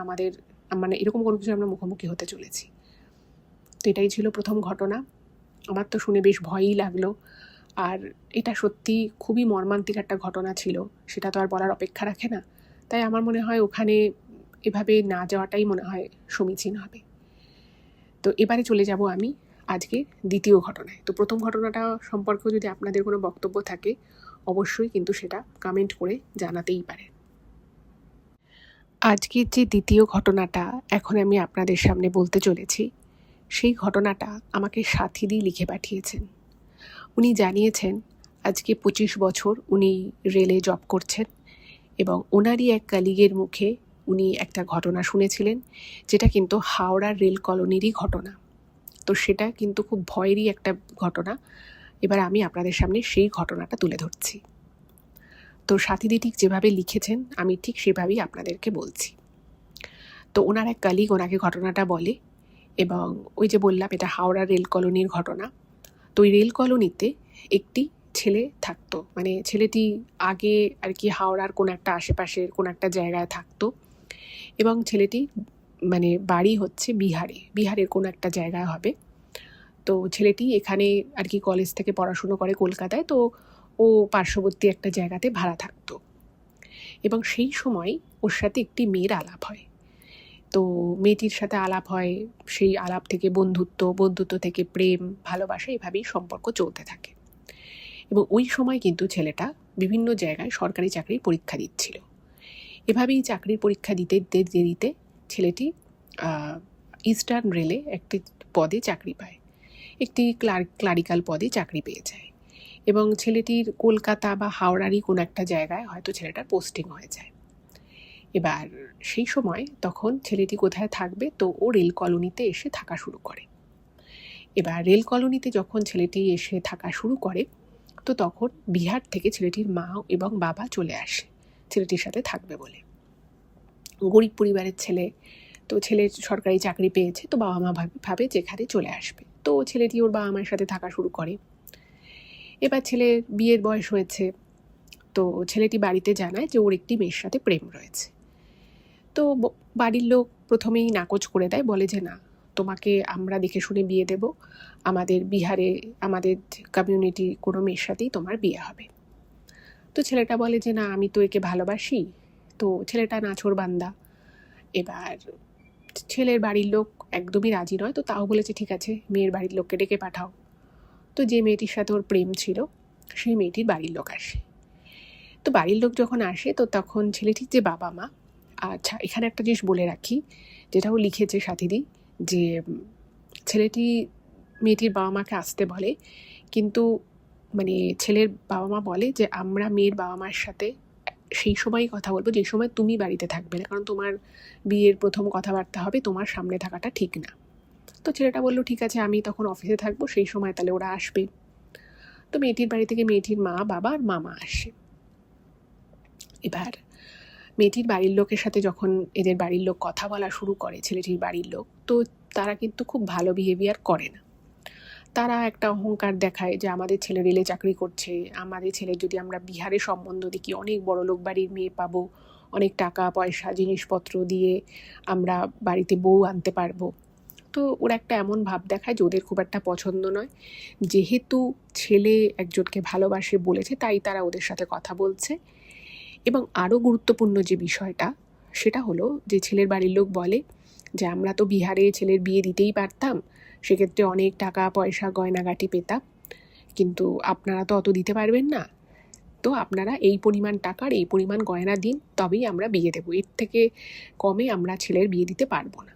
[SPEAKER 1] এরকম কোনো কিছু আমরা মুখোমুখি হতে চলেছি। তো এটাই ছিল প্রথম ঘটনা। আমার তো শুনে বেশ ভয়ই লাগলো। আর এটা সত্যি খুবই মর্মান্তিক একটা ঘটনা ছিল, সেটা তো আর বলার অপেক্ষা রাখে না। তাই আমার মনে হয় ওখানে এভাবে না যাওয়াটাই মনে হয় সমীচীন হবে। তো এবারে চলে যাব আমি আজকে দ্বিতীয় ঘটনায়। তো প্রথম ঘটনাটা সম্পর্কেও যদি আপনাদের কোনো বক্তব্য থাকে অবশ্যই কিন্তু সেটা কমেন্ট করে জানাতেই পারে। আজকের যে দ্বিতীয় ঘটনাটা এখন আমি আপনাদের সামনে বলতে চলেছি, সেই ঘটনাটা আমাকে সাথীদি লিখে পাঠিয়েছেন। উনি জানিয়েছেন আজকে 25 বছর উনি রেলে জব করছেন এবং ওনারই এক কালিগের মুখে উনি একটা ঘটনা শুনেছিলেন, যেটা কিন্তু হাওড়ার রেল কলোনিরই ঘটনা। তো সেটা কিন্তু খুব ভয়েরই একটা ঘটনা। এবার আমি আপনাদের সামনে সেই ঘটনাটা তুলে ধরছি। তো সাথীদি ঠিক যেভাবে লিখেছেন আমি ঠিক সেভাবেই আপনাদেরকে বলছি। তো ওনার এক কালিগ ওনাকে ঘটনাটা বলে এবং ওই যে বললাম এটা হাওড়া রেল কলোনির ঘটনা। তো ওই রেল কলোনিতে একটি ছেলে থাকতো, মানে ছেলেটি আগে আর কি হাওড়ার কোনো একটা আশেপাশের কোনো একটা জায়গায় থাকতো এবং ছেলেটি মানে বাড়ি হচ্ছে বিহারের কোনো একটা জায়গায় হবে। তো ছেলেটি এখানে আর কি কলেজ থেকে পড়াশুনো করে কলকাতায়, তো ও পার্শ্ববর্তী একটা জায়গাতে ভাড়া থাকতো এবং সেই সময় ওর সাথে একটি মেয়ের আলাপ হয়। তো মেয়েটির সাথে আলাপ হয়, সেই আলাপ থেকে বন্ধুত্ব থেকে প্রেম, ভালোবাসা, এভাবেই সম্পর্ক চলতে থাকে। এবং ওই সময় কিন্তু ছেলেটা বিভিন্ন জায়গায় সরকারি চাকরির পরীক্ষা দিচ্ছিল। এভাবেই চাকরির পরীক্ষা দিতে ছেলেটি ইস্টার্ন রেলে একটি পদে চাকরি পায়, একটি ক্লারিক্যাল পদে চাকরি পেয়ে যায় এবং ছেলেটির কলকাতা বা হাওড়ারই কোনো একটা জায়গায় হয়তো ছেলেটার পোস্টিং হয়ে যায়। এবার সেই সময় তখন ছেলেটি কোথায় থাকবে, তো ও রেল কলোনিতে এসে থাকা শুরু করে। এবার রেল কলোনিতে যখন ছেলেটি এসে থাকা শুরু করে, তো তখন বিহার থেকে ছেলেটির মা এবং বাবা চলে আসে ছেলেটির সাথে থাকবে বলে। গরিব পরিবারের ছেলে, তো ছেলে সরকারি চাকরি পেয়েছে, তো বাবা মা ভাবে যেখানে চলে আসবে। তো ছেলেটি ওর বাবা মায়ের সাথে থাকা শুরু করে। এবার ছেলের বিয়ের বয়স হয়েছে, তো ছেলেটি বাড়িতে জানায় যে ওর একটি মেয়ের সাথে প্রেম রয়েছে। তো বাড়ির লোক প্রথমেই নাকচ করে দেয়, বলে যে না, তোমাকে আমরা দেখে শুনে বিয়ে দেব, আমাদের বিহারে আমাদের কমিউনিটি কোনো মেয়ের সাথেই তোমার বিয়ে হবে। তো ছেলেটা বলে যে না, আমি তো একে ভালোবাসি। তো ছেলেটা নাছোড়বান্দা। এবার ছেলের বাড়ির লোক একদমই রাজি নয়, তো তাও বলেছে ঠিক আছে মেয়ের বাড়ির লোককে ডেকে পাঠাও। তো যে মেয়েটির সাথে ওর প্রেম ছিল সেই মেয়েটির বাড়ির লোক আসে। তো বাড়ির লোক যখন আসে, তো তখন ছেলেটির যে বাবা মা, আচ্ছা এখানে একটা জিনিস বলে রাখি, যেটাও লিখেছে সাথীদি, যে ছেলেটি মেয়েটির বাবা মাকে আসতে বলে, কিন্তু মানে ছেলের বাবা মা বলে যে আমরা মেয়ের বাবা মার সাথে সেই সময়ই কথা বলবো যে সময় তুমি বাড়িতে থাকবে না, কারণ তোমার বিয়ের প্রথম কথাবার্তা হবে, তোমার সামনে থাকাটা ঠিক না। তো ছেলেটা বললো ঠিক আছে, আমি তখন অফিসে থাকবো, সেই সময় তাহলে ওরা আসবে। তো মেয়েটির বাড়ি থেকে মেয়েটির মা, বাবা আর মামা আসে। এবার মেয়েটির বাড়ির লোকের সাথে যখন এদের বাড়ির লোক কথা বলা শুরু করে, ছেলেটির বাড়ির লোক, তো তারা কিন্তু খুব ভালো বিহেভিয়ার করে না। তারা একটা অহংকার দেখায় যে আমাদের ছেলে রেলে চাকরি করছে, আমাদের ছেলের যদি আমরা বিহারে সম্বন্ধ দেখি অনেক বড় লোক বাড়ির মেয়ে পাবো, অনেক টাকা পয়সা জিনিসপত্র দিয়ে আমরা বাড়িতে বউ আনতে পারবো। তো ওরা একটা এমন ভাব দেখায় যে ওদের খুব একটা পছন্দ নয়, যেহেতু ছেলে একজনকে ভালোবাসে বলেছে তাই তারা ওদের সাথে কথা বলছে। এবং আরও গুরুত্বপূর্ণ যে বিষয়টা সেটা হলো যে ছেলের বাড়ির লোক বলে যে আমরা তো বিহারে ছেলের বিয়ে দিতেই পারতাম, সেক্ষেত্রে অনেক টাকা পয়সা গয়নাগাটি পেতাম, কিন্তু আপনারা তো অত দিতে পারবেন না, তো আপনারা এই পরিমাণ টাকার এই পরিমাণ গয়না দিন, তবেই আমরা বিয়ে দেবো, এর থেকে কমে আমরা ছেলের বিয়ে দিতে পারবো না।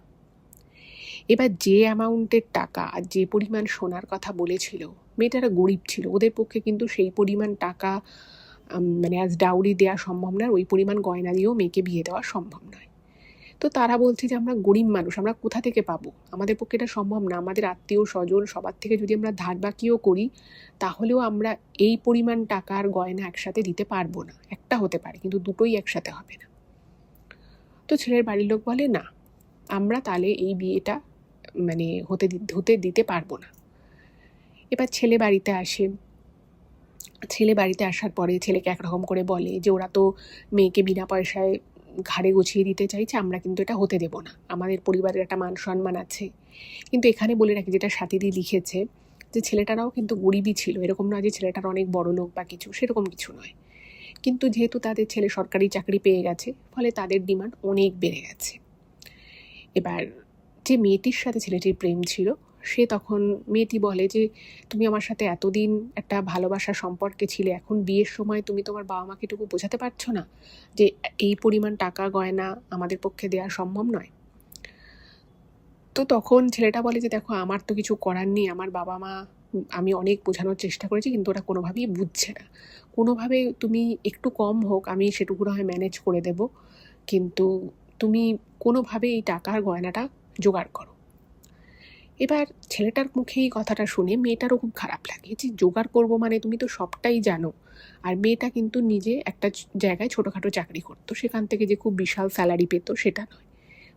[SPEAKER 1] এবার যে অ্যামাউন্টের টাকা আর যে পরিমাণ সোনার কথা বলেছিল, মেয়েটারা গরিব ছিল, ওদের পক্ষে কিন্তু সেই পরিমাণ টাকা মানে অ্যাজ ডাউরি দেওয়া সম্ভব নয়, ওই পরিমাণ গয়না দিয়েও মেয়েকে বিয়ে দেওয়া সম্ভব নয়। তো তারা বলছে যে আমরা গরিব মানুষ, আমরা কোথা থেকে পাবো, আমাদের পক্ষে এটা সম্ভব না, আমাদের আত্মীয় স্বজন সবার থেকে যদি আমরা ধার বাকিও করি তাহলেও আমরা এই পরিমাণ টাকার গয়না একসাথে দিতে পারবো না, একটা হতে পারে কিন্তু দুটোই একসাথে হবে না। তো ছেলের বাড়ির লোক বলে না, আমরা তাহলে এই বিয়েটা মানে হতে দিতে পারবো না। এবার ছেলে বাড়িতে আসে, ছেলে বাড়িতে আসার পরে ছেলেকে একরকম করে বলে যে ওরা তো মেয়েকে বিনা পয়সায় ঘাড়ে গুছিয়ে দিতে চাইছে, আমরা কিন্তু এটা হতে দেব না, আমাদের পরিবারের একটা মান সম্মান আছে। কিন্তু এখানে বলে রাখি, যেটা স্বাতীদি লিখেছে, যে ছেলেটারাও কিন্তু গরিবই ছিল, এরকম নয় যে ছেলেটার অনেক বড় লোক বা কিছু, সেরকম কিছু নয়, কিন্তু যেহেতু তাদের ছেলে সরকারি চাকরি পেয়ে গেছে ফলে তাদের ডিমান্ড অনেক বেড়ে গেছে। এবার যে মেয়েটির সাথে ছেলেটির প্রেম ছিল, সে তখন মেয়েটি বলে যে তুমি আমার সাথে এতদিন একটা ভালোবাসার সম্পর্কে ছিলে, এখন বিয়ের সময় তুমি তোমার বাবা মাকে এটুকু বোঝাতে পারছো না যে এই পরিমাণ টাকা গয়না আমাদের পক্ষে দেওয়া সম্ভব নয়। তো তখন ছেলেটা বলে যে দেখো আমার তো কিছু করার নেই, আমার বাবা মা, আমি অনেক বোঝানোর চেষ্টা করেছি কিন্তু ওরা কোনোভাবেই বুঝছে না, কোনোভাবে তুমি একটু কম হোক আমি সেটুকু হয় ম্যানেজ করে দেব, কিন্তু তুমি কোনোভাবে এই টাকার গয়নাটা জোগাড় করো। এবার ছেলেটার মুখে এই কথাটা শুনে মেয়েটারও খুব খারাপ লাগে যে জোগাড় করবো মানে, তুমি তো সবটাই জানো। আর মেয়েটা কিন্তু নিজে একটা জায়গায় ছোটোখাটো চাকরি করতো, সেখান থেকে যে খুব বিশাল স্যালারি পেতো সেটা নয়।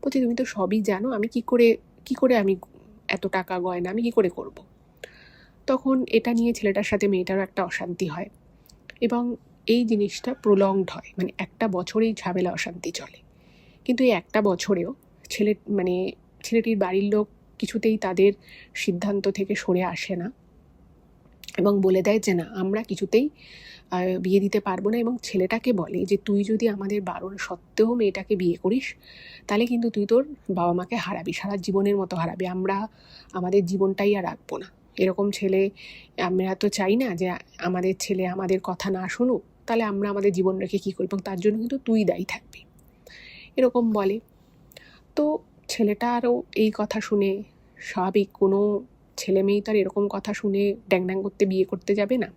[SPEAKER 1] বলছি তুমি তো সবই জানো, আমি কি করে আমি এত টাকা গয়না আমি কি করে করব। তখন এটা নিয়ে ছেলেটার সাথে মেয়েটারও একটা অশান্তি হয় এবং এই জিনিসটা প্রলংড হয়, মানে একটা বছরেই ঝামেলা অশান্তি চলে। কিন্তু এই একটা বছরেও ছেলেটির বাড়ির লোক কিছুতেই তাদের সিদ্ধান্ত থেকে সরে আসে না এবং বলে দেয় যে না, আমরা কিছুতেই বিয়ে দিতে পারবো না, এবং ছেলেটাকে বলে যে তুই যদি আমাদের বারণ সত্ত্বেও মেয়েটাকে বিয়ে করিস তাহলে কিন্তু তুই তোর বাবা মাকে হারাবি, সারা জীবনের মতো হারাবি, আমরা আমাদের জীবনটাই আর রাখবো না। এরকম ছেলে আমরা তো চাই না যে আমাদের ছেলে আমাদের কথা না শুনুক, তাহলে আমরা আমাদের জীবন রেখে কী করি, এবং তার জন্য কিন্তু তুই দায়ী থাকবি, এরকম বলে। তো ছেলেটারও এই কথা শুনে, স্বাভাবিক কোনো ছেলে মেয়েই তার এরকম কথা শুনে ড্যাং করতে বিয়ে করতে যাবে না।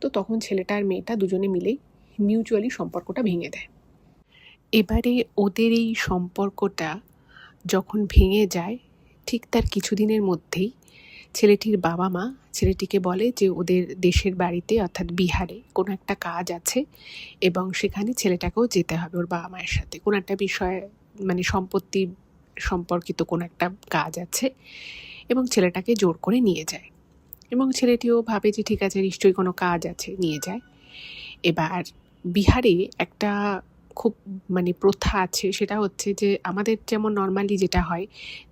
[SPEAKER 1] তো তখন ছেলেটা আর মেয়েটা দুজনে মিলেই মিউচুয়ালি সম্পর্কটা ভেঙে দেয়। এবারে ওদের এই সম্পর্কটা যখন ভেঙে যায়, ঠিক তার কিছুদিনের মধ্যেই ছেলেটির বাবা মা ছেলেটিকে বলে যে ওদের দেশের বাড়িতে অর্থাৎ বিহারে কোনো একটা কাজ আছে এবং সেখানে ছেলেটাকেও যেতে হবে ওর বাবা মায়ের সাথে, কোনো একটা বিষয়ে মানে সম্পত্তি সম্পর্কিত কোনো একটা কাজ আছে, এবং ছেলেটাকে জোর করে নিয়ে যায় এবং ছেলেটিও ভাবে যে ঠিক আছে নিশ্চয়ই কোনো কাজ আছে, নিয়ে যায়। এবার বিহারে একটা খুব প্রথা আছে, সেটা হচ্ছে যে আমাদের যেমন নর্মালি যেটা হয়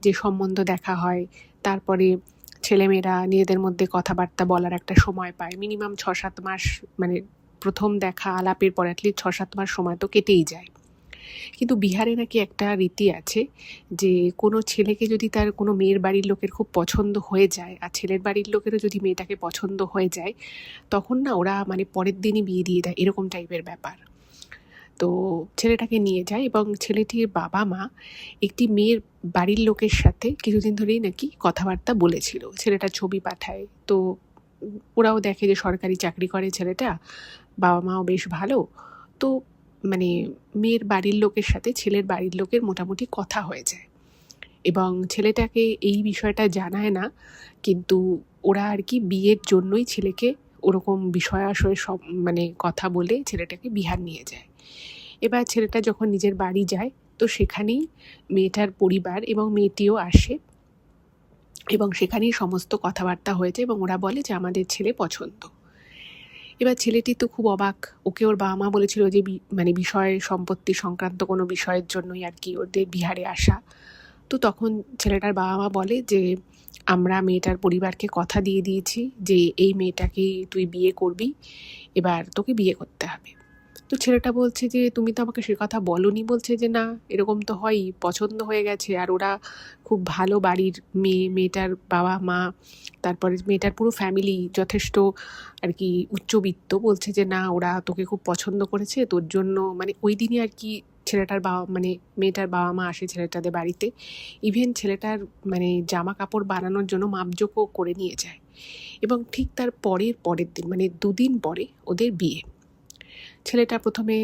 [SPEAKER 1] যে সম্বন্ধ দেখা হয়, তারপরে ছেলেমেয়েরা নিজেদের মধ্যে কথাবার্তা বলার একটা সময় পায়, মিনিমাম 6-7 মাস, প্রথম দেখা আলাপের পর অ্যাটলিস্ট 6-7 মাস সময় তো কেটেই যায়। কিন্তু বিহারে নাকি একটা রীতি আছে যে কোনো ছেলেকে যদি তার কোনো মেয়ের বাড়ির লোকের খুব পছন্দ হয়ে যায় আর ছেলের বাড়ির লোকেরও যদি মেয়েটাকে পছন্দ হয়ে যায়, তখন না ওরা পরের দিনই বিয়ে দিয়ে দেয়, এরকম টাইপের ব্যাপার। তো ছেলেটাকে নিয়ে যায় এবং ছেলেটির বাবা মা একটি মেয়ের বাড়ির লোকের সাথে কিছুদিন ধরেই নাকি কথাবার্তা বলেছিল, ছেলেটা ছবি পাঠায়, তো ওরাও দেখে যে সরকারি চাকরি করে ছেলেটা, বাবা মাও বেশ ভালো, তো মেয়ের বাড়ির লোকের সাথে ছেলের বাড়ির লোকের মোটামুটি কথা হয়ে যায় এবং ছেলেটাকে এই বিষয়টা জানায় না, কিন্তু ওরা আর কি বিয়ের জন্যই ছেলেকে ওরকম বিষয় আশয়ে সব কথা বলে ছেলেটাকে বিহার নিয়ে যায়। এবার ছেলেটা যখন নিজের বাড়ি যায় তো সেখানেই মেয়েটার পরিবার এবং মেয়েটিও আসে এবং সেখানেই সমস্ত কথাবার্তা হয়েছে এবং ওরা বলে যে আমাদের ছেলে পছন্দ। এবার ছেলেটি তো খুব অবাক, ওকে ওর বাবা মা বলেছিল যে বিষয় সম্পত্তি সংক্রান্ত কোনো বিষয়ের জন্যই আর কি ওদের বিহারে আসা, তো তখন ছেলেটার বাবা মা বলে যে আমরা মেয়েটার পরিবারকে কথা দিয়ে দিয়েছি যে এই মেয়েটাকেই তুই বিয়ে করবি, এবার তোকে বিয়ে করতে হবে। তো ছেলেটা বলছে যে তুমি তো আমাকে সে কথা বলোনি। বলছে যে না, এরকম তো হয়ই, পছন্দ হয়ে গেছে, আর ওরা খুব ভালো বাড়ির মেয়ে, মেয়েটার বাবা মা, তারপরে মেয়েটার পুরো ফ্যামিলি যথেষ্ট আর কি উচ্চবিত্ত। বলছে যে না, ওরা তোকে খুব পছন্দ করেছে, তোর জন্য মানে ওই দিনই আর কি ছেলেটার বাবা মানে মেয়েটার বাবা মা আসে ছেলেটাদের বাড়িতে। ইভেন ছেলেটার মানে জামা কাপড় বানানোর জন্য মাপজোকও করে নিয়ে যায়। এবং ঠিক তার পরের দিন মানে 2 দিন পরে ওদের বিয়ে। ছেলেটা প্রথমে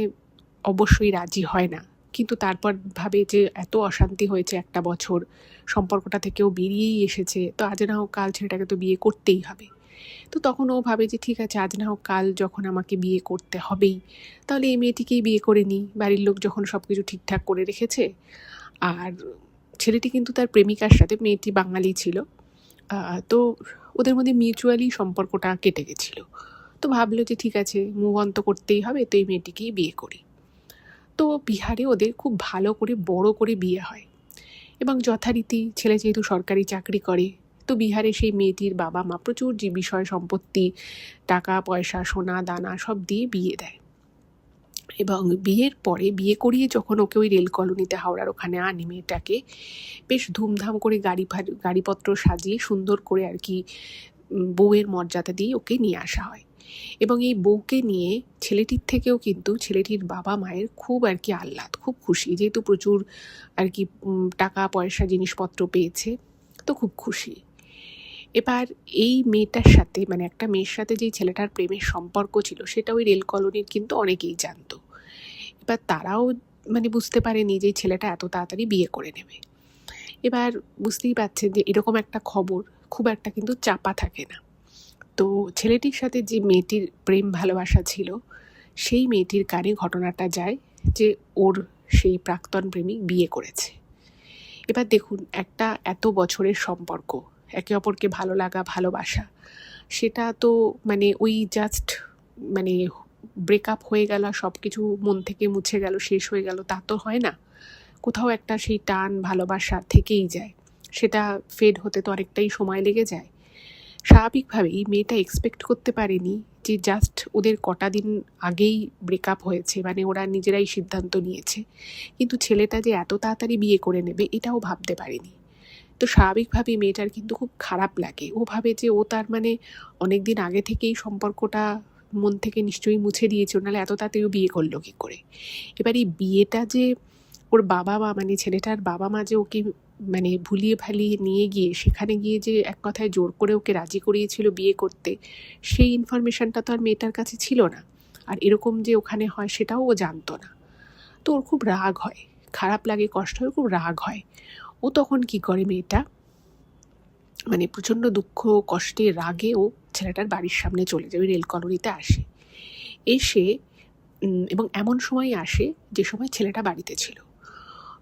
[SPEAKER 1] অবশ্যই রাজি হয় না, কিন্তু তারপর ভাবে যে এত অশান্তি হয়েছে 1 বছর, সম্পর্কটা থেকেও বেরিয়েই এসেছে, তো আজ না হোক কাল ছেলেটাকে তো বিয়ে করতেই হবে। তো তখন ও ভাবে যে ঠিক আছে, আজ না হোক কাল যখন আমাকে বিয়ে করতে হবেই, তাহলে এই মেয়েটিকেই বিয়ে করে নিই, বাড়ির লোক যখন সব কিছু ঠিকঠাক করে রেখেছে। আর ছেলেটি কিন্তু তার প্রেমিকার সাথে, মেয়েটি বাঙালি ছিল, তো ওদের মধ্যে মিউচুয়ালি সম্পর্কটা কেটে গেছিলো। তো ভাবলো যে ঠিক আছে, মুভ অন তো করতেই হবে, তো এই মেয়েটিকেই বিয়ে করি। তো বিহারে ওদের খুব ভালো করে বড় করে বিয়ে হয়, এবং যথারীতি ছেলে যেহেতু সরকারি চাকরি করে, তো বিহারে সেই মেয়েটির বাবা মা প্রচুর যে বিষয় সম্পত্তি, টাকা পয়সা, সোনা দানা সব দিয়ে বিয়ে দেয়। এবং বিয়ের পরে বিয়ে করিয়ে যখন ওকে ওই রেল কলোনিতে হাওড়ার ওখানে আনে মেয়েটাকে, বেশ ধুমধাম করে গাড়িপত্র সাজিয়ে সুন্দর করে আর কি বউয়ের মর্যাদা দিয়ে ওকে নিয়ে আসা হয়। এবং এই বউকে নিয়ে ছেলেটির থেকেও কিন্তু ছেলেটির বাবা মায়ের খুব আর কি আহ্লাদ, খুব খুশি, যেহেতু প্রচুর আর কি টাকা পয়সা জিনিসপত্র পেয়েছে, তো খুব খুশি। এবার এই মেয়েটার সাথে মানে একটা মেয়ের সাথে যেই ছেলেটার প্রেমের সম্পর্ক ছিল, সেটা ওই রেল কলোনির কিন্তু অনেকেই জানতো। এবার তারাও মানে বুঝতে পারেনি যে ছেলেটা এত তাড়াতাড়ি বিয়ে করে নেবে। এবার বুঝতেই পারছেন যে এরকম একটা খবর খুব একটা কিন্তু চাপা থাকে না। তো ছেলেটির সাথে যে মেয়েটির প্রেম ভালোবাসা ছিল, সেই মেয়েটির কানে ঘটনাটা যায় যে ওর সেই প্রাক্তন প্রেমিক বিয়ে করেছে। এবার দেখুন, একটা এত বছরের সম্পর্ক, একে অপরকে ভালো লাগা, ভালোবাসা, সেটা তো মানে ওই জাস্ট মানে ব্রেকআপ হয়ে গেল, সব কিছু মন থেকে মুছে গেল, শেষ হয়ে গেল, তা তো হয় না। কোথাও একটা সেই টান ভালোবাসা থেকেই যায়, সেটা ফেড হতে তো অনেকটাই সময় লেগে যায়। স্বাভাবিকভাবেই মেয়েটা এক্সপেক্ট করতে পারেনি যে জাস্ট ওদের কটা দিন আগেই ব্রেকআপ হয়েছে, মানে ওরা নিজেরাই সিদ্ধান্ত নিয়েছে, কিন্তু ছেলেটা যে এত তাড়াতাড়ি বিয়ে করে নেবে এটাও ভাবতে পারেনি। তো স্বাভাবিকভাবেই মেয়েটার কিন্তু খুব খারাপ লাগে। ও ভাবে যে ও তার মানে অনেক দিন আগে থেকেই সম্পর্কটা মন থেকে নিশ্চয়ই মুছে দিয়েছে, নাহলে এত তাড়াতাড়িও বিয়ে করলো কী করে। এবার এই বিয়েটা যে ওর বাবা মা মানে ছেলেটার বাবা মা যে ওকে মানে ভুলিয়ে ভালিয়ে নিয়ে গিয়ে সেখানে গিয়ে যে এক কথায় জোর করে ওকে রাজি করিয়েছিল বিয়ে করতে, সেই ইনফরমেশনটা তো আর মেয়েটার কাছে ছিল না। আর এরকম যে ওখানে হয় সেটাও ও জানতো না। তো ওর খুব রাগ হয়, খারাপ লাগে, কষ্ট হয়, খুব রাগ হয়। ও তখন কি করে, মেয়েটা মানে প্রচণ্ড দুঃখ কষ্টে রাগে ও ছেলেটার বাড়ির সামনে চলে যায়, ওই রেল কলোনিতে আসে। এসে এবং এমন সময় আসে যে সময় ছেলেটা বাড়িতে ছিল।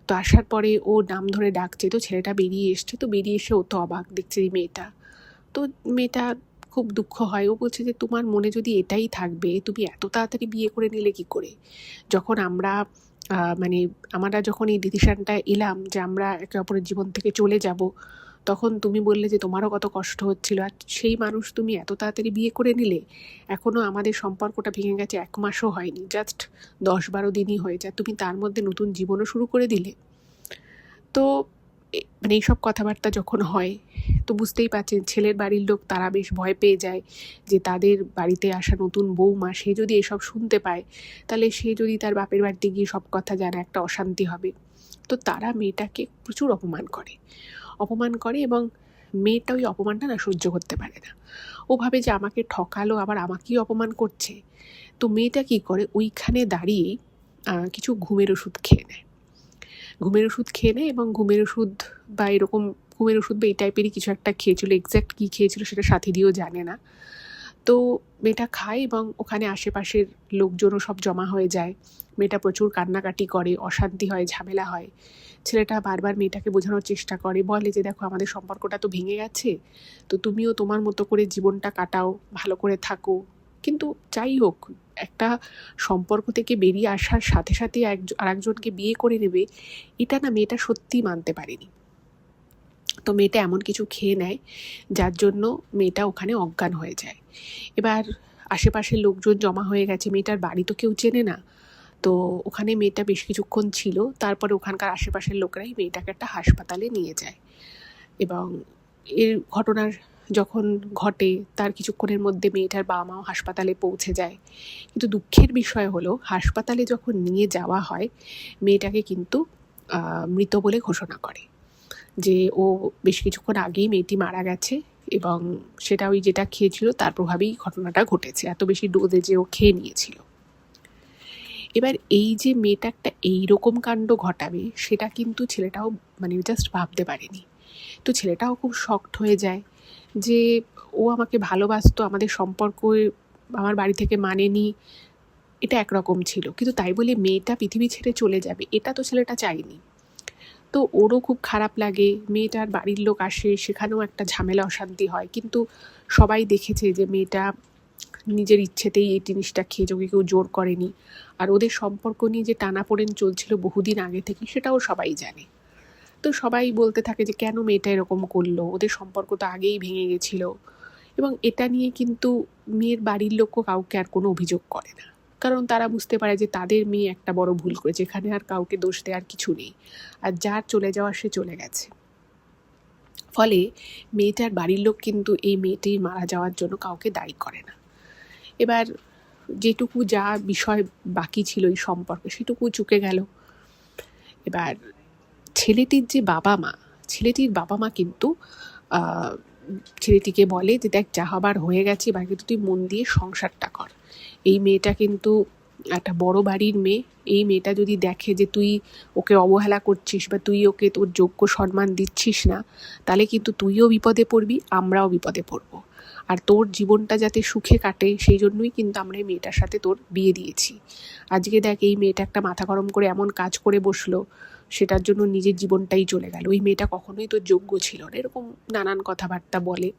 [SPEAKER 1] তো আসার পরে ও নাম ধরে ডাকছে, তো ছেলেটা বেরিয়ে এসছে। তো বেরিয়ে এসে ও তো অবাক, দেখছে এই মেয়েটা। তো মেয়েটা খুব দুঃখ হয়। ও বলছে যে তোমার মনে যদি এটাই থাকবে, তুমি এত তাড়াতাড়ি বিয়ে করে নিলে কি করে? যখন আমরা মানে আমরা যখন এই ডিসিশনটা এলাম যে আমরা একে অপরের জীবন থেকে চলে যাব, তখন তুমি বললে যে তোমারও কত কষ্ট হচ্ছিল, আর সেই মানুষ তুমি এত তাড়াতাড়ি বিয়ে করে নিলে। এখনও আমাদের সম্পর্কটা ভেঙে গেছে 1 মাসও হয়নি, জাস্ট 10-12 দিনই হয়েছে, তুমি তার মধ্যে নতুন জীবনও শুরু করে দিলে। তো মানে এইসব কথাবার্তা যখন হয়, তো বুঝতেই পারছেন ছেলের বাড়ির লোক তারা বেশ ভয় পেয়ে যায় যে তাদের বাড়িতে আসা নতুন বউমা, সে যদি এসব শুনতে পায়, তাহলে সে যদি তার বাপের বাড়িতে গিয়ে সব কথা জানে, একটা অশান্তি হবে। তো তারা মেয়েটাকে প্রচুর অপমান করে এবং মেয়েটা ওই অপমানটা না সহ্য করতে পারে না। ও ভাবে যে আমাকে ঠকালো, আবার আমাকেই অপমান করছে। তো মেয়েটা কি করে, ওইখানে দাঁড়িয়ে কিছু ঘুমের ওষুধ খেয়ে নেয় এবং ঘুমের ওষুধ বা এরকম ঘুমের ওষুধ বা এই টাইপেরই কিছু একটা খেয়েছিল, এক্স্যাক্ট কী খেয়েছিল সেটা সাথী দিয়েও জানে না। তো মেয়েটা খায় এবং ওখানে আশেপাশের লোকজনও সব জমা হয়ে যায়। মেয়েটা প্রচুর কান্নাকাটি করে, অশান্তি হয়, ঝামেলা হয়। ছেলেটা বারবার মেয়েটাকে বোঝানোর চেষ্টা করে, বলে যে দেখো আমাদের সম্পর্কটা তো ভেঙে গেছে, তো তুমিও তোমার মতো করে জীবনটা কাটাও, ভালো করে থাকো। কিন্তু যাই হোক, একটা সম্পর্ক থেকে বেরিয়ে আসার সাথে সাথে আরেকজনকে বিয়ে করে নেবে, এটা না মেয়েটা সত্যিই মানতে পারেনি। তো মেয়েটা এমন কিছু খেয়ে নেয় যার জন্য মেয়েটা ওখানে অজ্ঞান হয়ে যায়। এবার আশেপাশের লোকজন জমা হয়ে গেছে, মেয়েটার বাড়ি তো কেউ চেনে না। তো ওখানে মেয়েটা বেশ কিছুক্ষণ ছিল, তারপরে ওখানকার আশেপাশের লোকরাই মেয়েটাকে একটা হাসপাতালে নিয়ে যায়। এবং এর ঘটনার যখন ঘটে তার কিছুক্ষণের মধ্যে মেয়েটার বাবা মাও হাসপাতালে পৌঁছে যায়। কিন্তু দুঃখের বিষয় হলো, হাসপাতালে যখন নিয়ে যাওয়া হয় মেয়েটাকে কিন্তু মৃত বলে ঘোষণা করে, যে ও বেশ কিছুক্ষণ আগেই মেয়েটি মারা গেছে এবং সেটা ওই যেটা খেয়েছিল তার প্রভাবেই ঘটনাটা ঘটেছে, এত বেশি ডোজে যে ও খেয়ে নিয়েছিল। এবার এই যে মেয়েটা একটা এইরকম কাণ্ড ঘটাবে সেটা কিন্তু ছেলেটাও মানে জাস্ট ভাবতে পারেনি। তো ছেলেটাও খুব শকড হয়ে যায় যে ও আমাকে ভালোবাসতো, আমাদের সম্পর্ক আমার বাড়ি থেকে মানেনি, এটা একরকম ছিল, কিন্তু তাই বলে মেয়েটা পৃথিবী ছেড়ে চলে যাবে এটা তো ছেলেটা চায়নি। তো ওরও খুব খারাপ লাগে, মেয়েটার বাড়ির লোক আসে, সেখানেও একটা ঝামেলা অশান্তি হয়, কিন্তু সবাই দেখেছে যে মেয়েটা নিজের ইচ্ছেতেই এই জিনিসটা খেয়ে, ওকে কেউ জোর করেনি। আর ওদের সম্পর্ক নিয়ে যে টানাপোড়েন চলছিল বহুদিন আগে থেকে সেটাও সবাই জানে। তো সবাই বলতে থাকে যে কেন মেয়েটা এরকম করলো, ওদের সম্পর্ক তো আগেই ভেঙে গেছিল। এবং এটা নিয়ে কিন্তু মেয়ের বাড়ির লোকও কাউকে আর কোনো অভিযোগ করে না, কারণ তারা বুঝতে পারে যে তাদের মেয়ে একটা বড় ভুল করেছে, এখানে আর কাউকে দোষ দেওয়ার কিছু নেই, আর যার চলে যাওয়ার সে চলে গেছে। ফলে মেয়েটার বাড়ির লোক কিন্তু এই মেয়েটির মারা যাওয়ার জন্য কাউকে দায়ী করে না। এবার যেটুকু যা বিষয় বাকি ছিল এই সম্পর্কে সেটুকু চুকে গেল। এবার ছেলেটির যে বাবা মা, ছেলেটির বাবা মা কিন্তু ছেলেটিকে বলে যে দেখ যা হবার হয়ে গেছে, এবার কিন্তু তুই মন দিয়ে সংসারটা কর। এই মেয়েটা কিন্তু একটা বড় বাড়ির মেয়ে, এই মেয়েটা যদি দেখে যে তুই ওকে অবহেলা করছিস বা তুই ওকে তোর যোগ্য সম্মান দিচ্ছিস না, তাহলে কিন্তু তুইও বিপদে পড়বি, আমরাও বিপদে পড়বো। আর তোর জীবনটা যাতে সুখে কাটে সেই জন্যই কিন্তু আমরা এই মেয়েটার সাথে তোর বিয়ে দিয়েছি। আজকে দেখ এই মেয়েটা একটা মাথা গরম করে এমন কাজ করে বসলো, সেটার জন্য নিজের জীবনটাই চলে গেল, ওই মেয়েটা কখনোই তোর যোগ্য ছিল না, এরকম নানান কথাবার্তা বলে।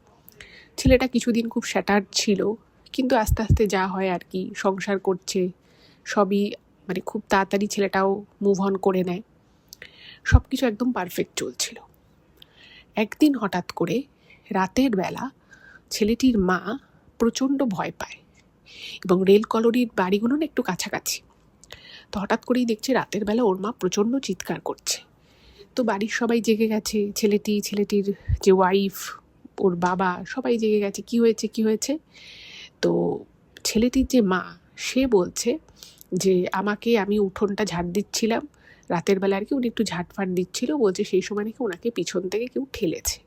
[SPEAKER 1] ছেলেটা কিছুদিন খুব শ্যাটার্ড ছিল, কিন্তু আস্তে আস্তে যা হয় আর কি, সংসার করছে, সবই মানে খুব তাড়াতাড়ি ছেলেটাও মুভ অন করে নেয়, সব কিছু একদম পারফেক্ট চলছিল। একদিন হঠাৎ করে রাতের বেলা ছেলেটির মা প্রচণ্ড ভয় পায়, এবং রেল কলোনির বাড়িগুলো না একটু কাছাকাছি। তো হঠাৎ করেই দেখছে রাতের বেলা ওর মা প্রচণ্ড চিৎকার করছে। তো বাড়ির সবাই জেগে গেছে, ছেলেটির যে ওয়াইফ, ওর বাবা, সবাই জেগে গেছে, কি হয়েছে কি হয়েছে। তো ছেলেটির যে মা সে বলছে যে আমি উঠোনটা ঝাড় দিচ্ছিলাম রাতের বেলা আর কি, উনি একটু ঝাঁটফাট দিচ্ছিল, বলছে সেই সময় নাকি ওনাকে পিছন থেকে কেউ ঠেলেছে,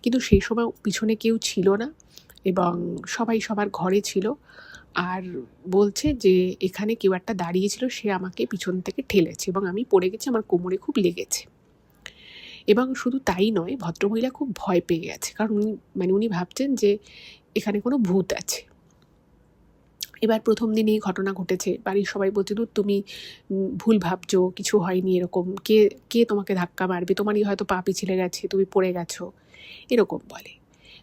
[SPEAKER 1] কিন্তু সেই সময় পিছনে কেউ ছিল না এবং সবাই সবার ঘরে ছিল। আর বলছে যে এখানে কেউ একটা দাঁড়িয়েছিল, সে আমাকে পিছন থেকে ঠেলেছে এবং আমি পড়ে গেছি, আমার কোমরে খুব লেগেছে। এবং শুধু তাই নয়, ভদ্রমহিলা খুব ভয় পেয়ে গেছে, কারণ উনি ভাবছেন যে এখানে কোনো ভূত আছে। এবার প্রথম দিন এই ঘটনা ঘটেছে, বাড়ির সবাই বলছে দূর তুমি ভুল ভাবছো, কিছু হয়নি, এরকম কে তোমাকে ধাক্কা মারবে, তোমারই হয়তো পা পিছলে গেছে, তুমি পড়ে গেছো, এরকম বলে।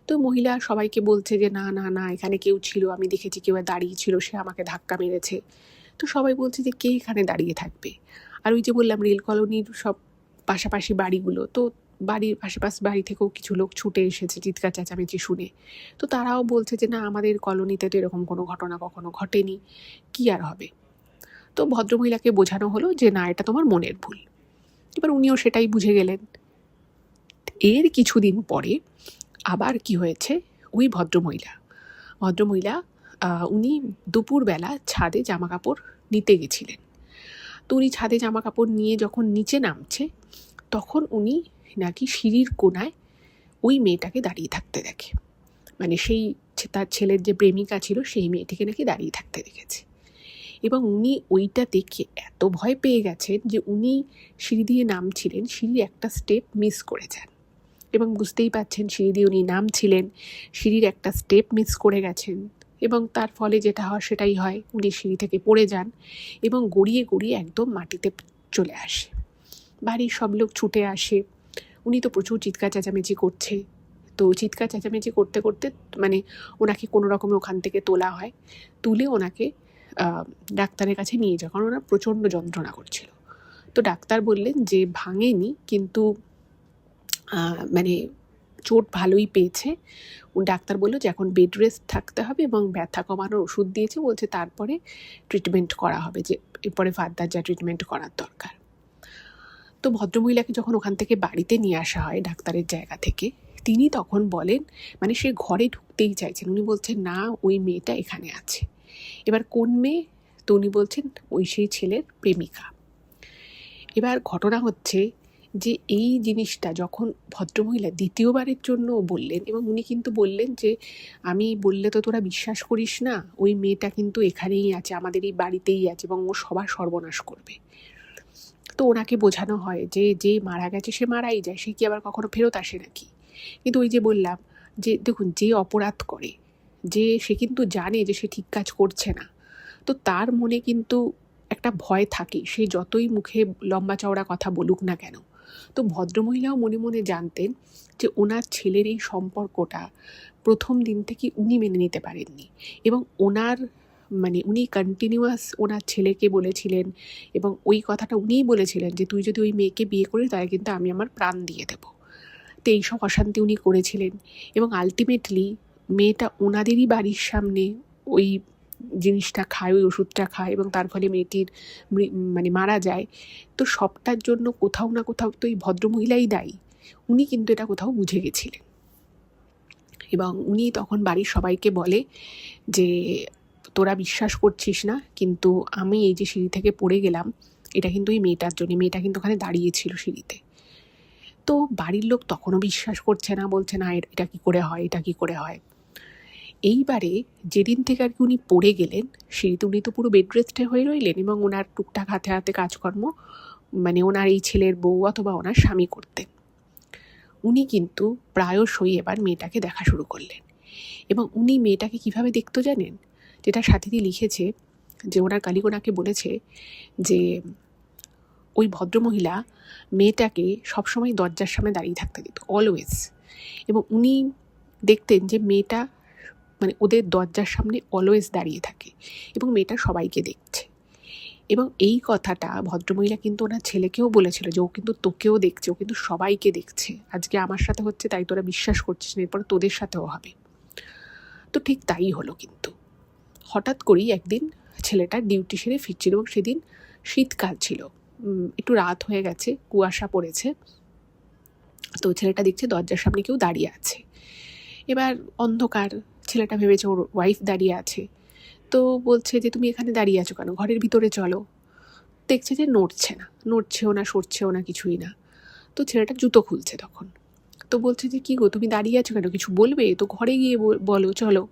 [SPEAKER 1] তো মহিলা সবাইকে বলছে যে না না না, এখানে কেউ ছিল, আমি দেখেছি কেউ দাঁড়িয়ে ছিল, সে আমাকে ধাক্কা মেরেছে। তো সবাই বলছে যে কে এখানে দাঁড়িয়ে থাকবে। আর ওই যে বললাম রেল কলোনির সব পাশাপাশি বাড়িগুলো, তো বাড়ির আশেপাশ বাড়ি থেকেও কিছু লোক ছুটে এসেছে চিৎকার চেঁচামেচি শুনে। তো তারাও বলছে যে না, আমাদের কলোনিতে তো এরকম কোনো ঘটনা কখনো ঘটেনি, কি আর হবে। তো ভদ্রমহিলাকে বোঝানো হলো যে না, এটা তোমার মনের ভুল। এবার উনিও সেটাই বুঝে গেলেন। এর কিছুদিন পরে আবার কি হয়েছে, ওই ভদ্রমহিলা উনি দুপুরবেলা ছাদে জামা কাপড় নিতে গেছিলেন। তো উনি ছাদে জামা কাপড় নিয়ে যখন নিচে নামছে, তখন উনি নাকি সিঁড়ির কোণায় ওই মেয়েটাকে দাঁড়িয়ে থাকতে দেখে, মানে সেই তার ছেলের যে প্রেমিকা ছিল সেই মেয়েটিকে নাকি দাঁড়িয়ে থাকতে দেখেছে। এবং উনি ওইটা দেখে এত ভয় পেয়ে গেছেন যে উনি সিঁড়ি দিয়ে নামছিলেন, সিঁড়ির একটা স্টেপ মিস করে যান, এবং বুঝতেই পারছেন সিঁড়ি দিয়ে উনি নামছিলেন, সিঁড়ির একটা স্টেপ মিস করে গেছেন, এবং তার ফলে যেটা হয় সেটাই হয়, উনি সিঁড়ি থেকে পড়ে যান এবং গড়িয়ে গড়িয়ে একদম মাটিতে চলে আসে। বাড়ির সব লোক ছুটে আসে, উনি তো প্রচুর চিৎকার চেঁচামেচি করছে। তো চিৎকার চেঁচামেচি করতে করতে মানে ওনাকে কোনো রকমে ওখান থেকে তোলা হয়, তুলে ওনাকে ডাক্তারের কাছে নিয়ে যাওয়া, কারণ ওনার প্রচণ্ড যন্ত্রণা করছিল। তো ডাক্তার বললেন যে ভাঙেনি, কিন্তু মানে চোট ভালোই পেয়েছে। ডাক্তার বলল যে এখন বেড রেস্ট থাকতে হবে এবং ব্যথা কমানোর ওষুধ দিয়েছে, বলছে তারপরে ট্রিটমেন্ট করা হবে, যে এরপরে ফার্দার যা ট্রিটমেন্ট করার দরকার। তো ভদ্রমহিলাকে যখন ওখান থেকে বাড়িতে নিয়ে আসা হয় ডাক্তারের জায়গা থেকে, তিনি তখন বলেন, মানে সে ঘরে ঢুকতেই চাইছেন, উনি বলছেন না ওই মেয়েটা এখানে আছে। এবার কোন মেয়ে? তো উনি বলছেন ওই সেই ছেলের প্রেমিকা। এবার ঘটনা হচ্ছে যে এই জিনিসটা যখন ভদ্রমহিলা দ্বিতীয়বারের জন্য বললেন, এবং উনি কিন্তু বললেন যে আমি বললে তো তোরা বিশ্বাস করিস না, ওই মেয়েটা কিন্তু এখানেই আছে, আমাদের এই বাড়িতেই আছে এবং ও সবার সর্বনাশ করবে। তো ওনাকে বোঝানো হয় যে যে মারা গেছে সে মারাই যায়, সে কি আবার কখনো ফেরত আসে নাকি? কিন্তু ওই যে বললাম যে দেখুন, যে অপরাধ করে, যে সে কিন্তু জানে যে সে ঠিক কাজ করছে না, তো তার মনে কিন্তু একটা ভয় থাকে, সে যতই মুখে লম্বা চওড়া কথা বলুক না কেন। তো ভদ্রমহিলাও মনে মনে জানতেন যে ওনার ছেলের এই সম্পর্কটা প্রথম দিন থেকে উনি মেনে নিতে পারেননি, এবং ওনার মানে উনি কন্টিনিউয়াস ওনার ছেলেকে বলেছিলেন, এবং ওই কথাটা উনিই বলেছিলেন যে তুই যদি ওই মেয়েকে বিয়ে করিস তাহলে কিন্তু আমি আমার প্রাণ দিয়ে দেবো। তো এইসব অশান্তি উনি করেছিলেন, এবং আলটিমেটলি মেয়েটা ওনাদেরই বাড়ির সামনে ওই জিনিসটা খায়, ওই ওষুধটা খায়, এবং তার ফলে মেয়েটির মানে মারা যায়। তো সবটার জন্য কোথাও না কোথাও তো এই ভদ্রমহিলাই দায়ী। উনি কিন্তু এটা কোথাও বুঝে গেছিলেন, এবং উনি তখন বাড়ির সবাইকে বলে যে তোরা বিশ্বাস করছিস না, কিন্তু আমি এই যে সিঁড়ি থেকে পড়ে গেলাম এটা কিন্তু এই মেয়েটার জন্য, মেয়েটা কিন্তু ওখানে দাঁড়িয়েছিল সিঁড়িতে। তো বাড়ির লোক তখনও বিশ্বাস করছে না, বলছে না এটা কি করে হয়, এটা কি করে হয়। এইবারে যেদিন থেকে আর কি উনি পড়ে গেলেন সিঁড়িতে, উনি তো পুরো বেড রেস্টে হয়ে রইলেন, এবং ওনার টুকটাক হাতে হাতে কাজকর্ম মানে ওনার এই ছেলের বউ অথবা ওনার স্বামী করতেন। উনি কিন্তু প্রায়শই এবার মেয়েটাকে দেখা শুরু করলেন, এবং উনি মেয়েটাকে কিভাবে দেখতো জানেন? যেটা সাথীদি লিখেছে যে ওনার কালিগ ওনাকে বলেছে যে ওই ভদ্রমহিলা মেয়েটাকে সবসময় দরজার সামনে দাঁড়িয়ে থাকতে দিত, অলওয়েজ। এবং উনি দেখতেন যে মেয়েটা মানে ওদের দরজার সামনে অলওয়েজ দাঁড়িয়ে থাকে, এবং মেয়েটা সবাইকে দেখছে। এবং এই কথাটা ভদ্রমহিলা কিন্তু ওনার ছেলেকেও বলেছিল যে ও কিন্তু তোকেও দেখছে, ও কিন্তু সবাইকে দেখছে, আজকে আমার সাথে হচ্ছে তাই তোরা বিশ্বাস করছিস না, এরপর তোদের সাথেও হবে। তো ঠিক তাই হলো। কিন্তু হঠাৎ করেই একদিন ছেলেটা ডিউটি সেরে ফিরছিল, এবং সেদিন শীতকাল ছিল, একটু রাত হয়ে গেছে, কুয়াশা পড়েছে। তো ছেলেটা দেখছে দরজার সামনে কেউ দাঁড়িয়ে আছে। এবার অন্ধকার, ছেলেটা ভেবেছে ওর ওয়াইফ দাঁড়িয়ে আছে, তো বলছে যে তুমি এখানে দাঁড়িয়ে আছো কেন, ঘরের ভিতরে চলো। দেখছে যে নড়ছে না, নড়ছেও না, সরছেও না, কিছুই না। তো ছেলেটা জুতো খুলছে তখন, তো বলছে যে কী গো তুমি দাঁড়িয়ে আছো কেন, কিছু বলবে? তো ঘরে গিয়ে বলো, চলো।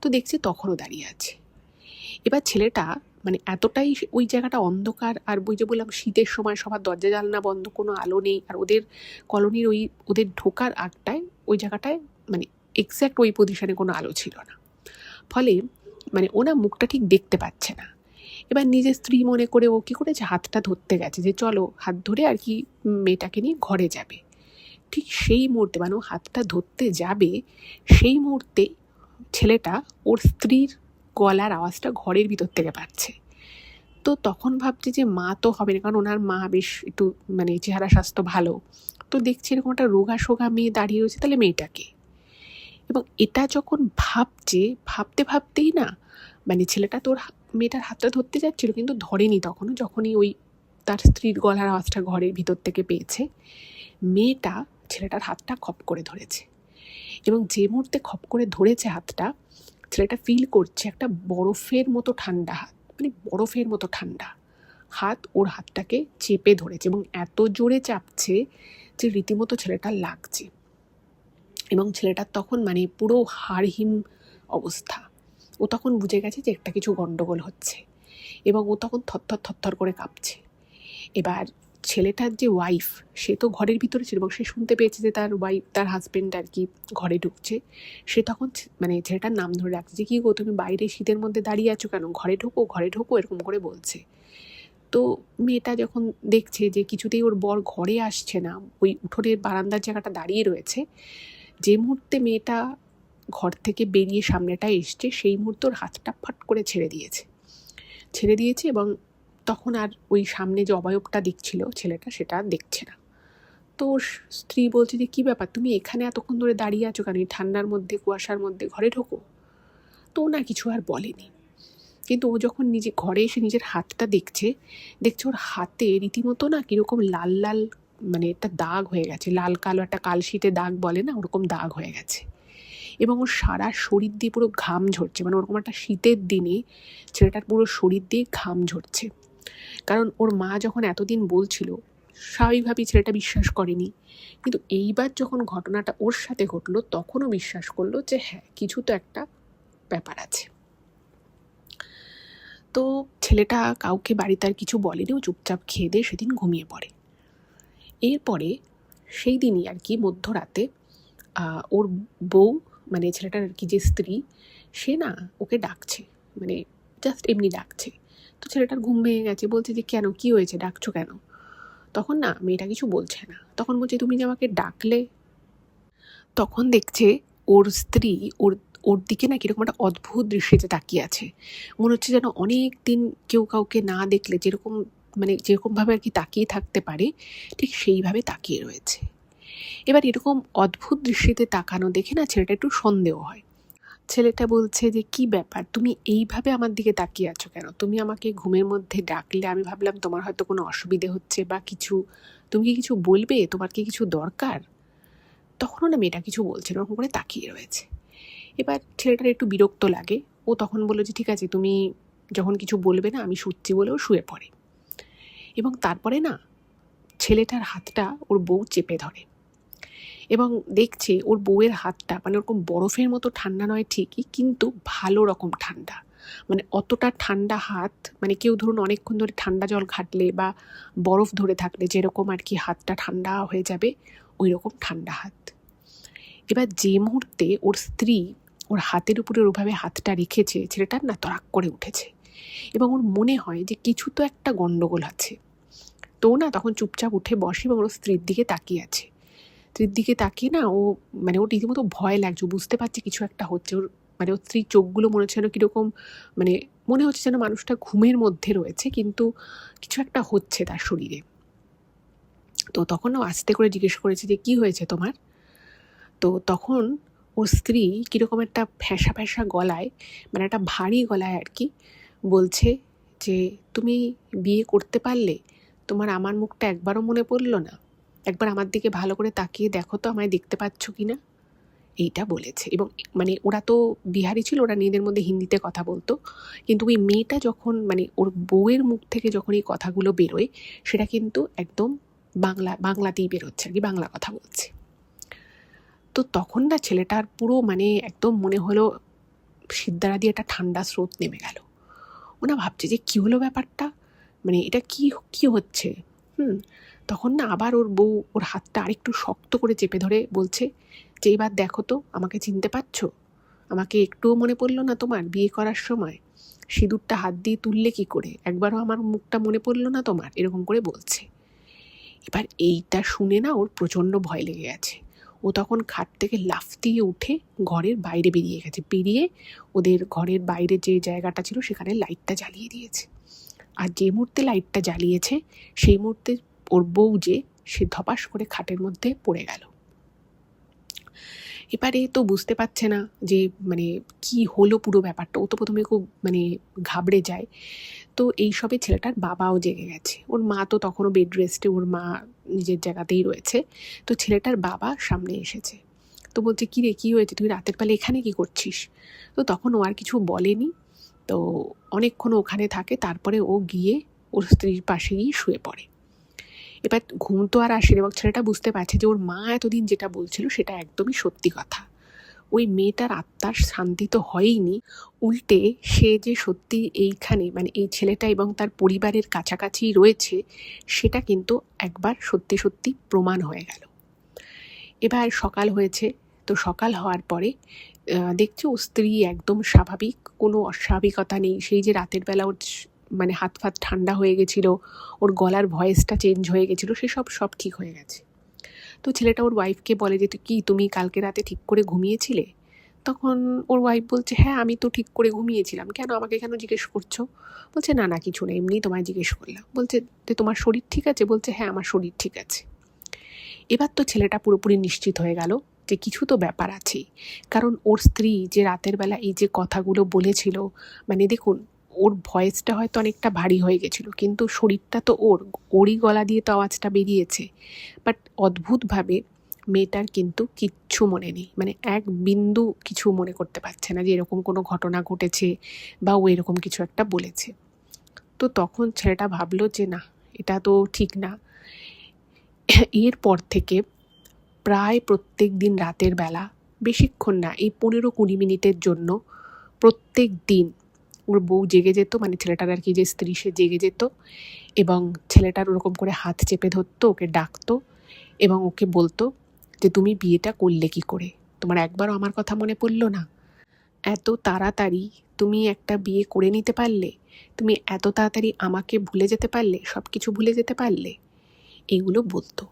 [SPEAKER 1] তো দেখছে তখনও দাঁড়িয়ে আছে। এবার ছেলেটা মানে এতটাই ওই জায়গাটা অন্ধকার, আর ওই যে বললাম শীতের সময় সবার দরজা জানলা বন্ধ, কোনো আলো নেই, আর ওদের কলোনির ওই ওদের ঢোকার আগটায় ওই জায়গাটায় মানে এক্স্যাক্ট ওই পজিশনে কোনো আলো ছিল না, ফলে মানে ওনা মুখটা ঠিক দেখতে পাচ্ছে না। এবার নিজের স্ত্রী মনে করে ও কী করেছে, হাতটা ধরতে গেছে যে চলো হাত ধরে আর কি মেয়েটাকে নিয়ে ঘরে যাবে। ঠিক সেই মুহূর্তে মানে ও হাতটা ধরতে যাবে, সেই মুহূর্তে ছেলেটা ওর স্ত্রীর গলার আওয়াজটা ঘরের ভিতর থেকে পাচ্ছে। তো তখন ভাবছে যে মা তো হবে না, কারণ ওনার মা বেশ একটু মানে চেহারা স্বাস্থ্য ভালো। তো দেখছি এরকম একটা রোগা সোগা মেয়ে দাঁড়িয়ে রয়েছে, তাহলে মেয়েটাকে। এবং এটা যখন ভাবতে ভাবতেই না মানে ছেলেটা তোর মেয়েটার হাতটা ধরতে যাচ্ছিল, কিন্তু ধরেনি তখনও, যখনই ওই তার স্ত্রীর গলার আওয়াজটা ঘরের ভিতর থেকে পেয়েছে, মেয়েটা ছেলেটার হাতটা খপ করে ধরেছে। এবং যে মুহূর্তে খপ করে ধরেছে হাতটা, ছেলেটা ফিল করছে একটা বরফের মতো ঠান্ডা হাত, মানে বরফের মতো ঠান্ডা হাত ওর হাতটাকে চেপে ধরেছে, এবং এত জোরে চাপছে যে রীতিমতো ছেলেটার লাগছে। এবং ছেলেটার তখন মানে পুরো হাড়হিম অবস্থা, ও তখন বুঝে গেছে যে একটা কিছু গন্ডগোল হচ্ছে, এবং ও তখন থরথর থরথর করে কাঁপছে। এবার ছেলেটার যে ওয়াইফ, সে তো ঘরের ভিতরে ছিল, এবং সে শুনতে পেয়েছে যে তার ওয়াইফ, তার হাজবেন্ড আর কি ঘরে ঢুকছে। সে তখন মানে ছেলেটার নাম ধরে রাখছে যে কী গো তুমি বাইরে শীতের মধ্যে দাঁড়িয়ে আছো কেন, ঘরে ঢোকো, ঘরে ঢোকো, এরকম করে বলছে। তো মেয়েটা যখন দেখছে যে কিছুতেই ওর বর ঘরে আসছে না, ওই উঠোনের বারান্দার জায়গাটা দাঁড়িয়ে রয়েছে, যে মুহূর্তে মেয়েটা ঘর থেকে বেরিয়ে সামনেটা এসছে, সেই মুহূর্তে ওর হাতটা ফাট করে ছেড়ে দিয়েছে, এবং তখন আর ওই সামনে যে অবয়বটা দেখছিল ছেলেটা, সেটা আর দেখছে না। তো তো ওর স্ত্রী বলছে যে কী ব্যাপার, তুমি এখানে এতক্ষণ ধরে দাঁড়িয়ে আছো কেন, এই ঠান্ডার মধ্যে কুয়াশার মধ্যে, ঘরে ঢোকো। তো ও না কিছু আর বলেনি। কিন্তু ও যখন নিজে ঘরে এসে নিজের হাতটা দেখছে ওর হাতে রীতিমতো না কীরকম লাল লাল মানে একটা দাগ হয়ে গেছে, লাল কালো একটা কালশিটে দাগ বলে না, ওরকম দাগ হয়ে গেছে। এবং ওর সারা শরীর দিয়ে পুরো ঘাম ঝরছে, মানে ওরকম একটা শীতের দিনে ছেলেটার পুরো শরীর দিয়ে ঘাম ঝরছে। কারণ ওর মা যখন এতদিন বলছিল, স্বাভাবিকভাবেই ছেলেটা বিশ্বাস করেনি, কিন্তু এইবার যখন ঘটনাটা ওর সাথে ঘটলো তখনও বিশ্বাস করলো যে হ্যাঁ, কিছু তো একটা ব্যাপার আছে। তো ছেলেটা কাউকে বাড়িতে আর কিছু বলেনি, ও চুপচাপ খেয়ে দিয়ে সেদিন ঘুমিয়ে পড়ে। এরপরে সেই দিনই আর কি মধ্যরাতে ওর বউ, মানে ছেলেটার আর কি যে স্ত্রী, সে না ওকে ডাকছে, মানে জাস্ট এমনি ডাকছে। তো ছেলেটার ঘুম ভেঙে গেছে, বলছে যে কেন, কি হয়েছে, ডাকছো কেন? তখন না মেয়েটা কিছু বলছে না, তখন বলছে তুমি যে আমাকে ডাকলে। তখন দেখছে ওর স্ত্রী ওর ওর দিকে না কীরকম একটা অদ্ভুত দৃষ্টিতে তাকিয়ে আছে। মনে হচ্ছে যেন অনেক দিন কেউ কাউকে না দেখলে যেরকম মানে যেরকমভাবে আর কি তাকিয়ে থাকতে পারে, ঠিক সেইভাবে তাকিয়ে রয়েছে। এবার এরকম অদ্ভুত দৃষ্টিতে তাকানো দেখে না ছেলেটা একটু সন্দেহ হয়। ছেলেটা বলছে যে কি ব্যাপার, তুমি এইভাবে আমার দিকে তাকিয়ে আছো কেন? তুমি আমাকে ঘুমের মধ্যে ডাকলে, আমি ভাবলাম তোমার হয়তো কোনো অসুবিধে হচ্ছে বা কিছু, তুমি কি কিছু বলবে, তোমার কি কিছু দরকার? তখনও না মেয়েটা কিছু বলছে না, ওরকম করে তাকিয়ে রয়েছে। এবার ছেলেটার একটু বিরক্ত লাগে, ও তখন বললো যে ঠিক আছে, তুমি যখন কিছু বলবে না আমি শুচ্ছি, বলেও শুয়ে পড়ে। এবং তারপরে না ছেলেটার হাতটা ওর বউ চেপে ধরে এবং দেখছে ওর বউয়ের হাতটা মানে ওরকম বরফের মতো ঠান্ডা নয় ঠিকই, কিন্তু ভালো রকম ঠান্ডা। মানে অতটা ঠান্ডা হাত, মানে কেউ ধরুন অনেকক্ষণ ধরে ঠান্ডা জল ঘাটলে বা বরফ ধরে থাকলে যেরকম আর কি হাতটা ঠান্ডা হয়ে যাবে, ওই রকম ঠান্ডা হাত। এবার যে মুহূর্তে ওর স্ত্রী ওর হাতের উপরে ওভাবে হাতটা রেখেছে, ছেলেটার না তরাক করে উঠেছে এবং ওর মনে হয় যে কিছু তো একটা গন্ডগোল আছে। তো না তখন চুপচাপ উঠে বসে এবং ওর স্ত্রীর দিকে তাকিয়ে আছে। স্ত্রীর দিকে তাকিয়ে না ও মানে ওর রীতিমতো ভয় লাগছে, বুঝতে পারছে কিছু একটা হচ্ছে। ওর মানে ওর স্ত্রীর চোখগুলো মনে হচ্ছে যেন কীরকম, মানে মনে হচ্ছে যেন মানুষটা ঘুমের মধ্যে রয়েছে, কিন্তু কিছু একটা হচ্ছে তার শরীরে। তো তখন ও আস্তে করে জিজ্ঞেস করেছে যে কী হয়েছে তোমার? তো তখন ওর স্ত্রী কীরকম একটা ফ্যাঁসা ফ্যাঁসা গলায়, মানে একটা ভারী গলায় আর কি বলছে যে তুমি বিয়ে করতে পারলে, তোমার আমার মুখটা একবারও মনে পড়লো না? একবার আমার দিকে ভালো করে তাকিয়ে দেখো তো, আমায় দেখতে পাচ্ছ কি না? এইটা বলেছে। এবং মানে ওরা তো বিহারি ছিল, ওরা নিজেদের মধ্যে হিন্দিতে কথা বলতো, কিন্তু ওই মেয়েটা যখন মানে ওর বউয়ের মুখ থেকে যখন এই কথাগুলো বেরোয়, সেটা কিন্তু একদম বাংলাতেই বেরোচ্ছে আর কি, বাংলা কথা বলছে। তো তখন না ছেলেটার পুরো মানে একদম মনে হলো সিদ্ধারা দিয়ে একটা ঠান্ডা স্রোত নেমে গেল। ওনা ভাবছে যে কী হলো ব্যাপারটা, মানে এটা কি হচ্ছে। তখন না আবার ওর বউ ওর হাতটা আরেকটু শক্ত করে চেপে ধরে বলছে যে এবার দেখো তো, আমাকে চিনতে পারছো? আমাকে একটুও মনে পড়লো না তোমার বিয়ে করার সময়? সিঁদুরটা হাত দিয়ে তুললে কি করে? একবারও আমার মুখটা মনে পড়লো না তোমার? এরকম করে বলছে। এবার এইটা শুনে না ওর প্রচণ্ড ভয় লেগে গেছে। ও তখন খাট থেকে লাফ দিয়ে উঠে ঘরের বাইরে বেরিয়ে গেছে, বেরিয়ে ওদের ঘরের বাইরে যে জায়গাটা ছিল সেখানে লাইটটা জ্বালিয়ে দিয়েছে। আর যে মুহূর্তে লাইটটা জ্বালিয়েছে সেই মুহূর্তে ওর বউ যে সে ধপাস করে খাটের মধ্যে পড়ে গেল। এবারে তো বুঝতে পারছে না যে মানে কি হলো পুরো ব্যাপারটা। ও তো প্রথমে খুব মানে ঘাবড়ে যায়। তো এইসবে ছেলেটার বাবাও জেগে গেছে। ওর মা তো তখনও বেড রেস্টে, ওর মা নিজের জায়গাতেই রয়েছে। তো ছেলেটার বাবা সামনে এসেছে। তো বলছে কী রে, কী হয়েছে, তুই রাতের বেলা এখানে কী করছিস? তো তখন ও আর কিছু বলেনি। তো অনেকক্ষণ ওখানে থাকে, তারপরে ও গিয়ে ওর স্ত্রীর পাশে গিয়ে শুয়ে পড়ে। এবার ঘুম তো আর আসেনি এবং ছেলেটা বুঝতে পারছে যে ওর মা এতদিন যেটা বলছিল সেটা একদমই সত্যি কথা। ওই মেয়েটার আত্মার শান্তি তো হয়ইনি, উল্টে সে যে সত্যি এইখানে মানে এই ছেলেটা এবং তার পরিবারের কাছাকাছি রয়েছে, সেটা কিন্তু একবার সত্যি সত্যি প্রমাণ হয়ে গেল। এবার সকাল হয়েছে। তো সকাল হওয়ার পরে দেখছে ও স্ত্রী একদম স্বাভাবিক, কোনো অস্বাভাবিকতা নেই। সেই যে রাতের বেলা ওর মানে হাত ফাত ঠান্ডা হয়ে গেছিলো, ওর গলার ভয়েসটা চেঞ্জ হয়ে গেছিলো, সব ঠিক হয়ে গেছে। তো ছেলেটা ওর ওয়াইফকে বলে যে তুমি কালকে রাতে ঠিক করে ঘুমিয়েছিলে? তখন ওর ওয়াইফ বলছে হ্যাঁ, আমি তো ঠিক করে ঘুমিয়েছিলাম, কেন আমাকে কেন জিজ্ঞেস করছো? বলছে না না কিছু না, এমনি তোমায় জিজ্ঞেস করলাম। বলছে যে তোমার শরীর ঠিক আছে? বলছে হ্যাঁ আমার শরীর ঠিক আছে। এবার তো ছেলেটা পুরোপুরি নিশ্চিত হয়ে গেল যে কিছু তো ব্যাপার আছেই, কারণ ওর স্ত্রী যে রাতের বেলা এই যে কথাগুলো বলেছিল, মানে দেখুন ওর ভয়েসটা হয়তো অনেকটা ভারী হয়ে গেছিলো, কিন্তু শরীরটা তো ওরই গলা দিয়ে তো আওয়াজটা বেরিয়েছে। বাট অদ্ভুতভাবে মেয়েটার কিন্তু কিচ্ছু মনে নেই, মানে এক বিন্দু কিছু মনে করতে পারছে না যে এরকম কোনো ঘটনা ঘটেছে বা ও এরকম কিছু একটা বলেছে। তো তখন ছেলেটা ভাবলো যে না, এটা তো ঠিক না। এরপর থেকে প্রায় প্রত্যেক দিন রাতের বেলা, বেশিক্ষণ না, এই 15-20 মিনিটের জন্য প্রত্যেক দিন ওর বউ জেগে যেত, মানে ছেলেটার আর কি যে স্ত্রী সে জেগে যেত, এবং ছেলেটার ওরকম করে হাত চেপে ধরতো, ওকে ডাকতো এবং ওকে বলতো যে তুমি বিয়েটা করলে কি করে, তোমার একবারও আমার কথা মনে পড়লো না? এত তাড়াতাড়ি তুমি একটা বিয়ে করে নিতে পারলে? তুমি এত তাড়াতাড়ি আমাকে ভুলে যেতে পারলে, সব কিছু ভুলে যেতে পারলে? এগুলো বলতো।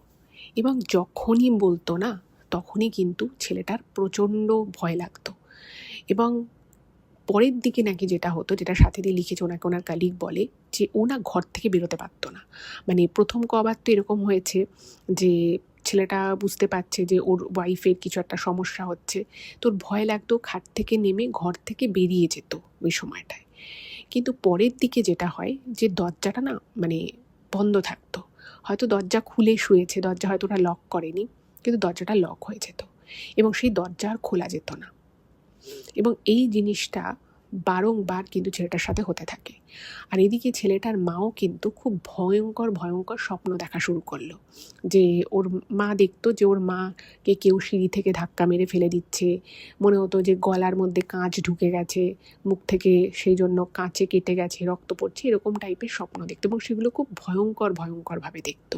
[SPEAKER 1] এবং যখনই বলতো না, তখনই কিন্তু ছেলেটার প্রচণ্ড ভয় লাগতো। এবং পরের দিকে নাকি যেটা হতো, যেটা সাথীদি লিখেছে, ওনাকে ওনার কালিগ বলে যে ও না ঘর থেকে বেরোতে পারতো না। মানে প্রথম কবার তো এরকম হয়েছে যে ছেলেটা বুঝতে পারছে যে ওর ওয়াইফের কিছু একটা সমস্যা হচ্ছে, তোর ভয় লাগতো, খাট থেকে নেমে ঘর থেকে বেরিয়ে যেত ওই সময়টায়। কিন্তু পরের দিকে যেটা হয় যে দরজাটা না মানে বন্ধ থাকতো, হয়তো দরজা খুলে শুয়েছে, দরজা হয়তো ওরা লক করেনি, কিন্তু দরজাটা লক হয়ে যেত এবং সেই দরজা আর খোলা যেত না। এবং এই জিনিসটা বারংবার কিন্তু ছেলেটার সাথে হতে থাকে। আর এদিকে ছেলেটার মাও কিন্তু খুব ভয়ঙ্কর ভয়ঙ্কর স্বপ্ন দেখা শুরু করলো, যে ওর মা দেখতো যে ওর মাকে কেউ সিঁড়ি থেকে ধাক্কা মেরে ফেলে দিচ্ছে, মনে হতো যে গলার মধ্যে কাঁচ ঢুকে গেছে, মুখ থেকে সেই জন্য কাঁচে কেটে গেছে, রক্ত পড়ছে, এরকম টাইপের স্বপ্ন দেখতো এবং সেগুলো খুব ভয়ঙ্কর ভয়ঙ্করভাবে দেখতো।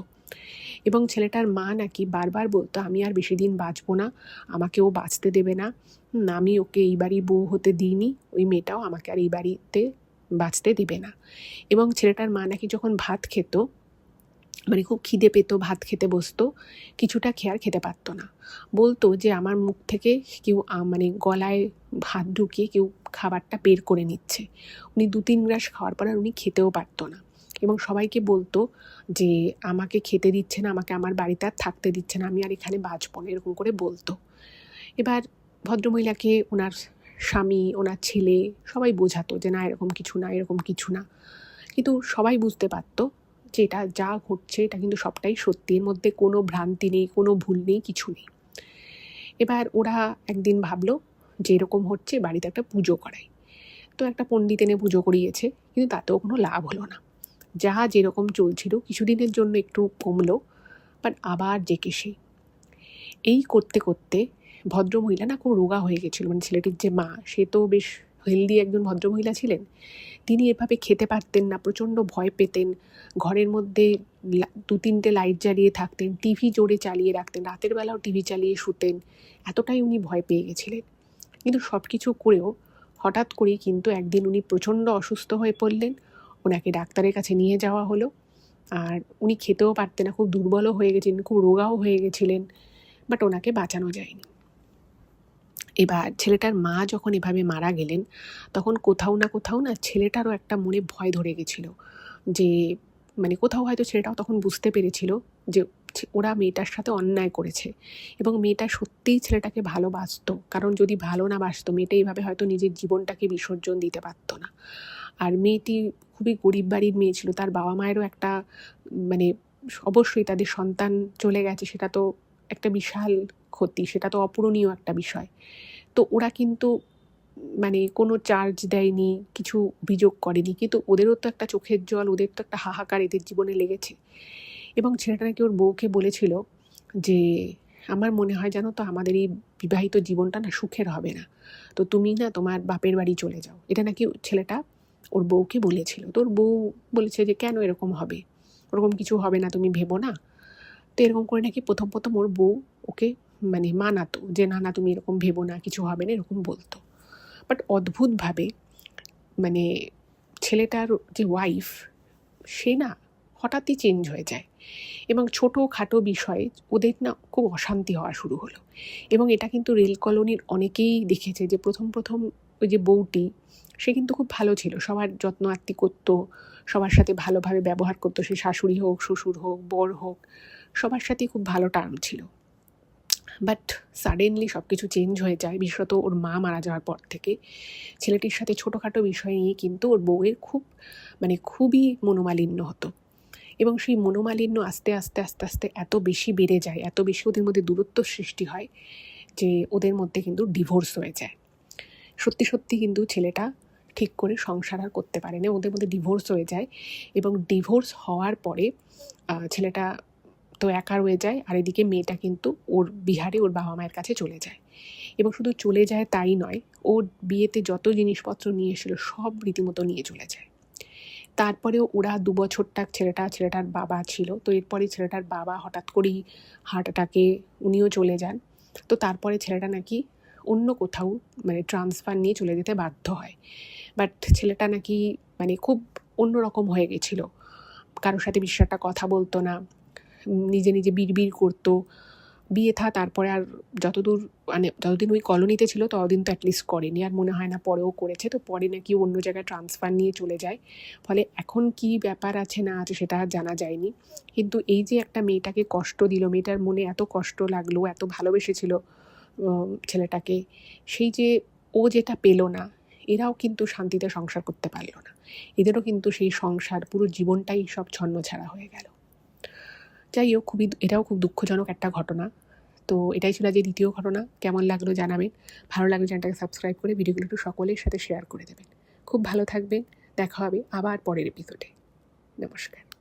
[SPEAKER 1] এবং ছেলেটার মা নাকি বারবার বলতো আমি আর বেশি দিন বাঁচবো না, আমাকে ও বাঁচতে দেবে না, আমি ওকে এই বাড়ির বউ হতে দিইনি, ওই মেয়েটাও আমাকে আর এই বাড়িতে বাঁচতে দেবে না। এবং ছেলেটার মা নাকি যখন ভাত খেত, মানে খুব খিদে পেত, ভাত খেতে বসতো, কিছুটা খেয়ে আর খেতে পারতো না, বলতো যে আমার মুখ থেকে কেউ মানে গলায় ভাত ঢুকিয়ে কেউ খাবারটা বের করে নিচ্ছে। উনি 2-3 গ্রাস খাওয়ার পর আর উনি খেতেও পারতো না এবং সবাইকে বলতো যে আমাকে খেতে দিচ্ছে না, আমাকে আমার বাড়িতে আর থাকতে দিচ্ছে না, আমি আর এখানে বাঁচবো না, এরকম করে বলতো। এবার ভদ্রমহিলাকে ওনার স্বামী, ওনার ছেলে সবাই বোঝাতো যে না এরকম কিছু না, এরকম কিছু না, কিন্তু সবাই বুঝতে পারতো যে এটা যা ঘটছে এটা কিন্তু সবটাই সত্যি, এর মধ্যে কোনো ভ্রান্তি নেই, কোনো ভুল নেই, কিছু নেই। এবার ওরা একদিন ভাবলো যে এরকম হচ্ছে, বাড়িতে একটা পুজো করাই। তো একটা পণ্ডিত এনে পুজো করিয়েছে, কিন্তু তাতেও কোনো লাভ হলো না। যা যেরকম চলছিল কিছুদিনের জন্য একটু কমলো, বাট আবার যেকে সেই। এই করতে করতে ভদ্রমহিলা না খুব রোগা হয়ে গেছিলো, মানে ছেলেটির যে মা সে তো বেশ হেলদি একজন ভদ্রমহিলা ছিলেন, তিনি এভাবে খেতে পারতেন না, প্রচণ্ড ভয় পেতেন, ঘরের মধ্যে 2-3টে লাইট জ্বালিয়ে থাকতেন, টিভি জোরে চালিয়ে রাখতেন, রাতের বেলাও টিভি চালিয়ে শুতেন, এতটাই উনি ভয় পেয়ে গেছিলেন। কিন্তু সব কিছু করেও হঠাৎ করেই কিন্তু একদিন উনি প্রচণ্ড অসুস্থ হয়ে পড়লেন, ওনাকে ডাক্তারের কাছে নিয়ে যাওয়া হলো, আর উনি খেতেও পারতেন না, খুব দুর্বলও হয়ে গেছিলেন, খুব রোগাও হয়ে গেছিলেন, বাট ওনাকে বাঁচানো যায়নি। এবার ছেলেটার মা যখন এভাবে মারা গেলেন, তখন কোথাও না ছেলেটারও একটা মনে ভয় ধরে গেছিলো যে মানে কোথাও হয়তো ছেলেটাও তখন বুঝতে পেরেছিল যে ওরা মেয়েটার সাথে অন্যায় করেছে এবং মেয়েটা সত্যিই ছেলেটাকে ভালোবাসতো, কারণ যদি ভালো না বাসতো মেয়েটা এইভাবে হয়তো নিজের জীবনটাকে বিসর্জন দিতে পারতো না। আর মেয়েটি খুবই গরিব বাড়ির মেয়ে ছিল, তার বাবা মায়েরও একটা মানে অবশ্যই তাদের সন্তান চলে গেছে, সেটা তো একটা বিশাল ক্ষতি, সেটা তো অপূরণীয় একটা বিষয়। তো ওরা কিন্তু মানে কোনো চার্জ দেয়নি, কিছু অভিযোগ করেনি, কিন্তু ওদেরও তো একটা চোখের জল, ওদের তো একটা হাহাকার এদের জীবনে লেগেছে। এবং ছেলেটা নাকি ওর বউকে বলেছিল যে আমার মনে হয় জানো তো আমাদের এই বিবাহিত জীবনটা না সুখের হবে না, তো তুমি না তোমার বাপের বাড়ি চলে যাও, এটা নাকি ছেলেটা ওর বউকে বলেছিল। তো ওর বউ বলেছে যে কেন এরকম হবে, ওরকম কিছু হবে না, তুমি ভেবো না। তো এরকম করে নাকি প্রথম ওর বউ ওকে মানে মানাতো যে না না তুমি এরকম ভেবো না, কিছু হবে না, এরকম বলতো। বাট অদ্ভুতভাবে মানে ছেলেটার যে ওয়াইফ সে না হঠাৎই চেঞ্জ হয়ে যায় এবং ছোটোখাটো বিষয়ে ওদের না খুব অশান্তি হওয়া শুরু হলো। এবং এটা কিন্তু রেল কলোনির অনেকেই দেখেছে যে প্রথম ওই যে বউটি সে কিন্তু খুব ভালো ছিল, সবার যত্ন আত্তি করতো, সবার সাথে ভালোভাবে ব্যবহার করতো, সে শাশুড়ি হোক, শ্বশুর হোক, বর হোক, সবার সাথেই খুব ভালো টার্ম ছিল। বাট সাডেনলি সব কিছু চেঞ্জ হয়ে যায়, বিশেষত ওর মা মারা যাওয়ার পর থেকে। ছেলেটির সাথে ছোটোখাটো বিষয় নিয়ে কিন্তু ওর বউয়ের খুবই মনোমালিন্য হতো, এবং সেই মনোমালিন্য আস্তে আস্তে আস্তে আস্তে এত বেশি বেড়ে যায়, এত বেশি ওদের মধ্যে দূরত্ব সৃষ্টি হয় যে ওদের মধ্যে কিন্তু ডিভোর্স হয়ে যায়। সত্যি সত্যি কিন্তু ছেলেটা ঠিক করে সংসার আর করতে পারে না, ওদের মধ্যে ডিভোর্স হয়ে যায়। এবং ডিভোর্স হওয়ার পরে ছেলেটা তো একা রয়ে যায়, আর এদিকে মেয়েটা কিন্তু ওর বিহারে ওর বাবা মায়ের কাছে চলে যায়। এবং শুধু চলে যায় তাই নয়, ওর বিয়েতে যত জিনিসপত্র নিয়ে এসেছিলো সব রীতিমতো নিয়ে চলে যায়। তারপরেও ওরা 2 বছরটা ছেলেটার বাবা ছিল, তো এরপরে ছেলেটার বাবা হঠাৎ করেই হার্ট অ্যাটাকে উনিও চলে যান। তো তারপরে ছেলেটা নাকি অন্য কোথাও ট্রান্সফার নিয়ে চলে যেতে বাধ্য হয়। বাট ছেলেটা নাকি খুব অন্যরকম হয়ে গেছিলো, কারোর সাথে বেশি একটা কথা বলতো না, নিজে নিজে বিড়বিড় করতো। বিয়ে তারপরে আর যতদিন ওই কলোনিতে ছিল ততদিন তো অ্যাটলিস্ট করেনি, আর মনে হয় না পরেও করেছে। তো পরে নাকি অন্য জায়গায় ট্রান্সফার নিয়ে চলে যায়। ফলে এখন কি ব্যাপার আছে না আছে সেটা আর জানা যায়নি। কিন্তু এই যে একটা মেয়েটাকে কষ্ট দিল, মেয়েটার মনে এত কষ্ট লাগলো, এত ভালোবেসেছিল ছেলেটাকে, সেই যে ও যেটা পেলো না, এরাও কিন্তু শান্তিতে সংসার করতে পারলো না। এদেরও কিন্তু সেই সংসার পুরো জীবনটাই সব ছন্নছাড়া হয়ে গেল। যাই হোক, এটাও খুব দুঃখজনক একটা ঘটনা। তো এটাই ছিল যে দ্বিতীয় ঘটনা। কেমন লাগলো জানাবেন। ভালো লাগলে চ্যানেলটাকে সাবস্ক্রাইব করে ভিডিওগুলো একটু সকলের সাথে শেয়ার করে দেবেন। খুব ভালো থাকবেন। দেখা হবে আবার পরের এপিসোডে। নমস্কার।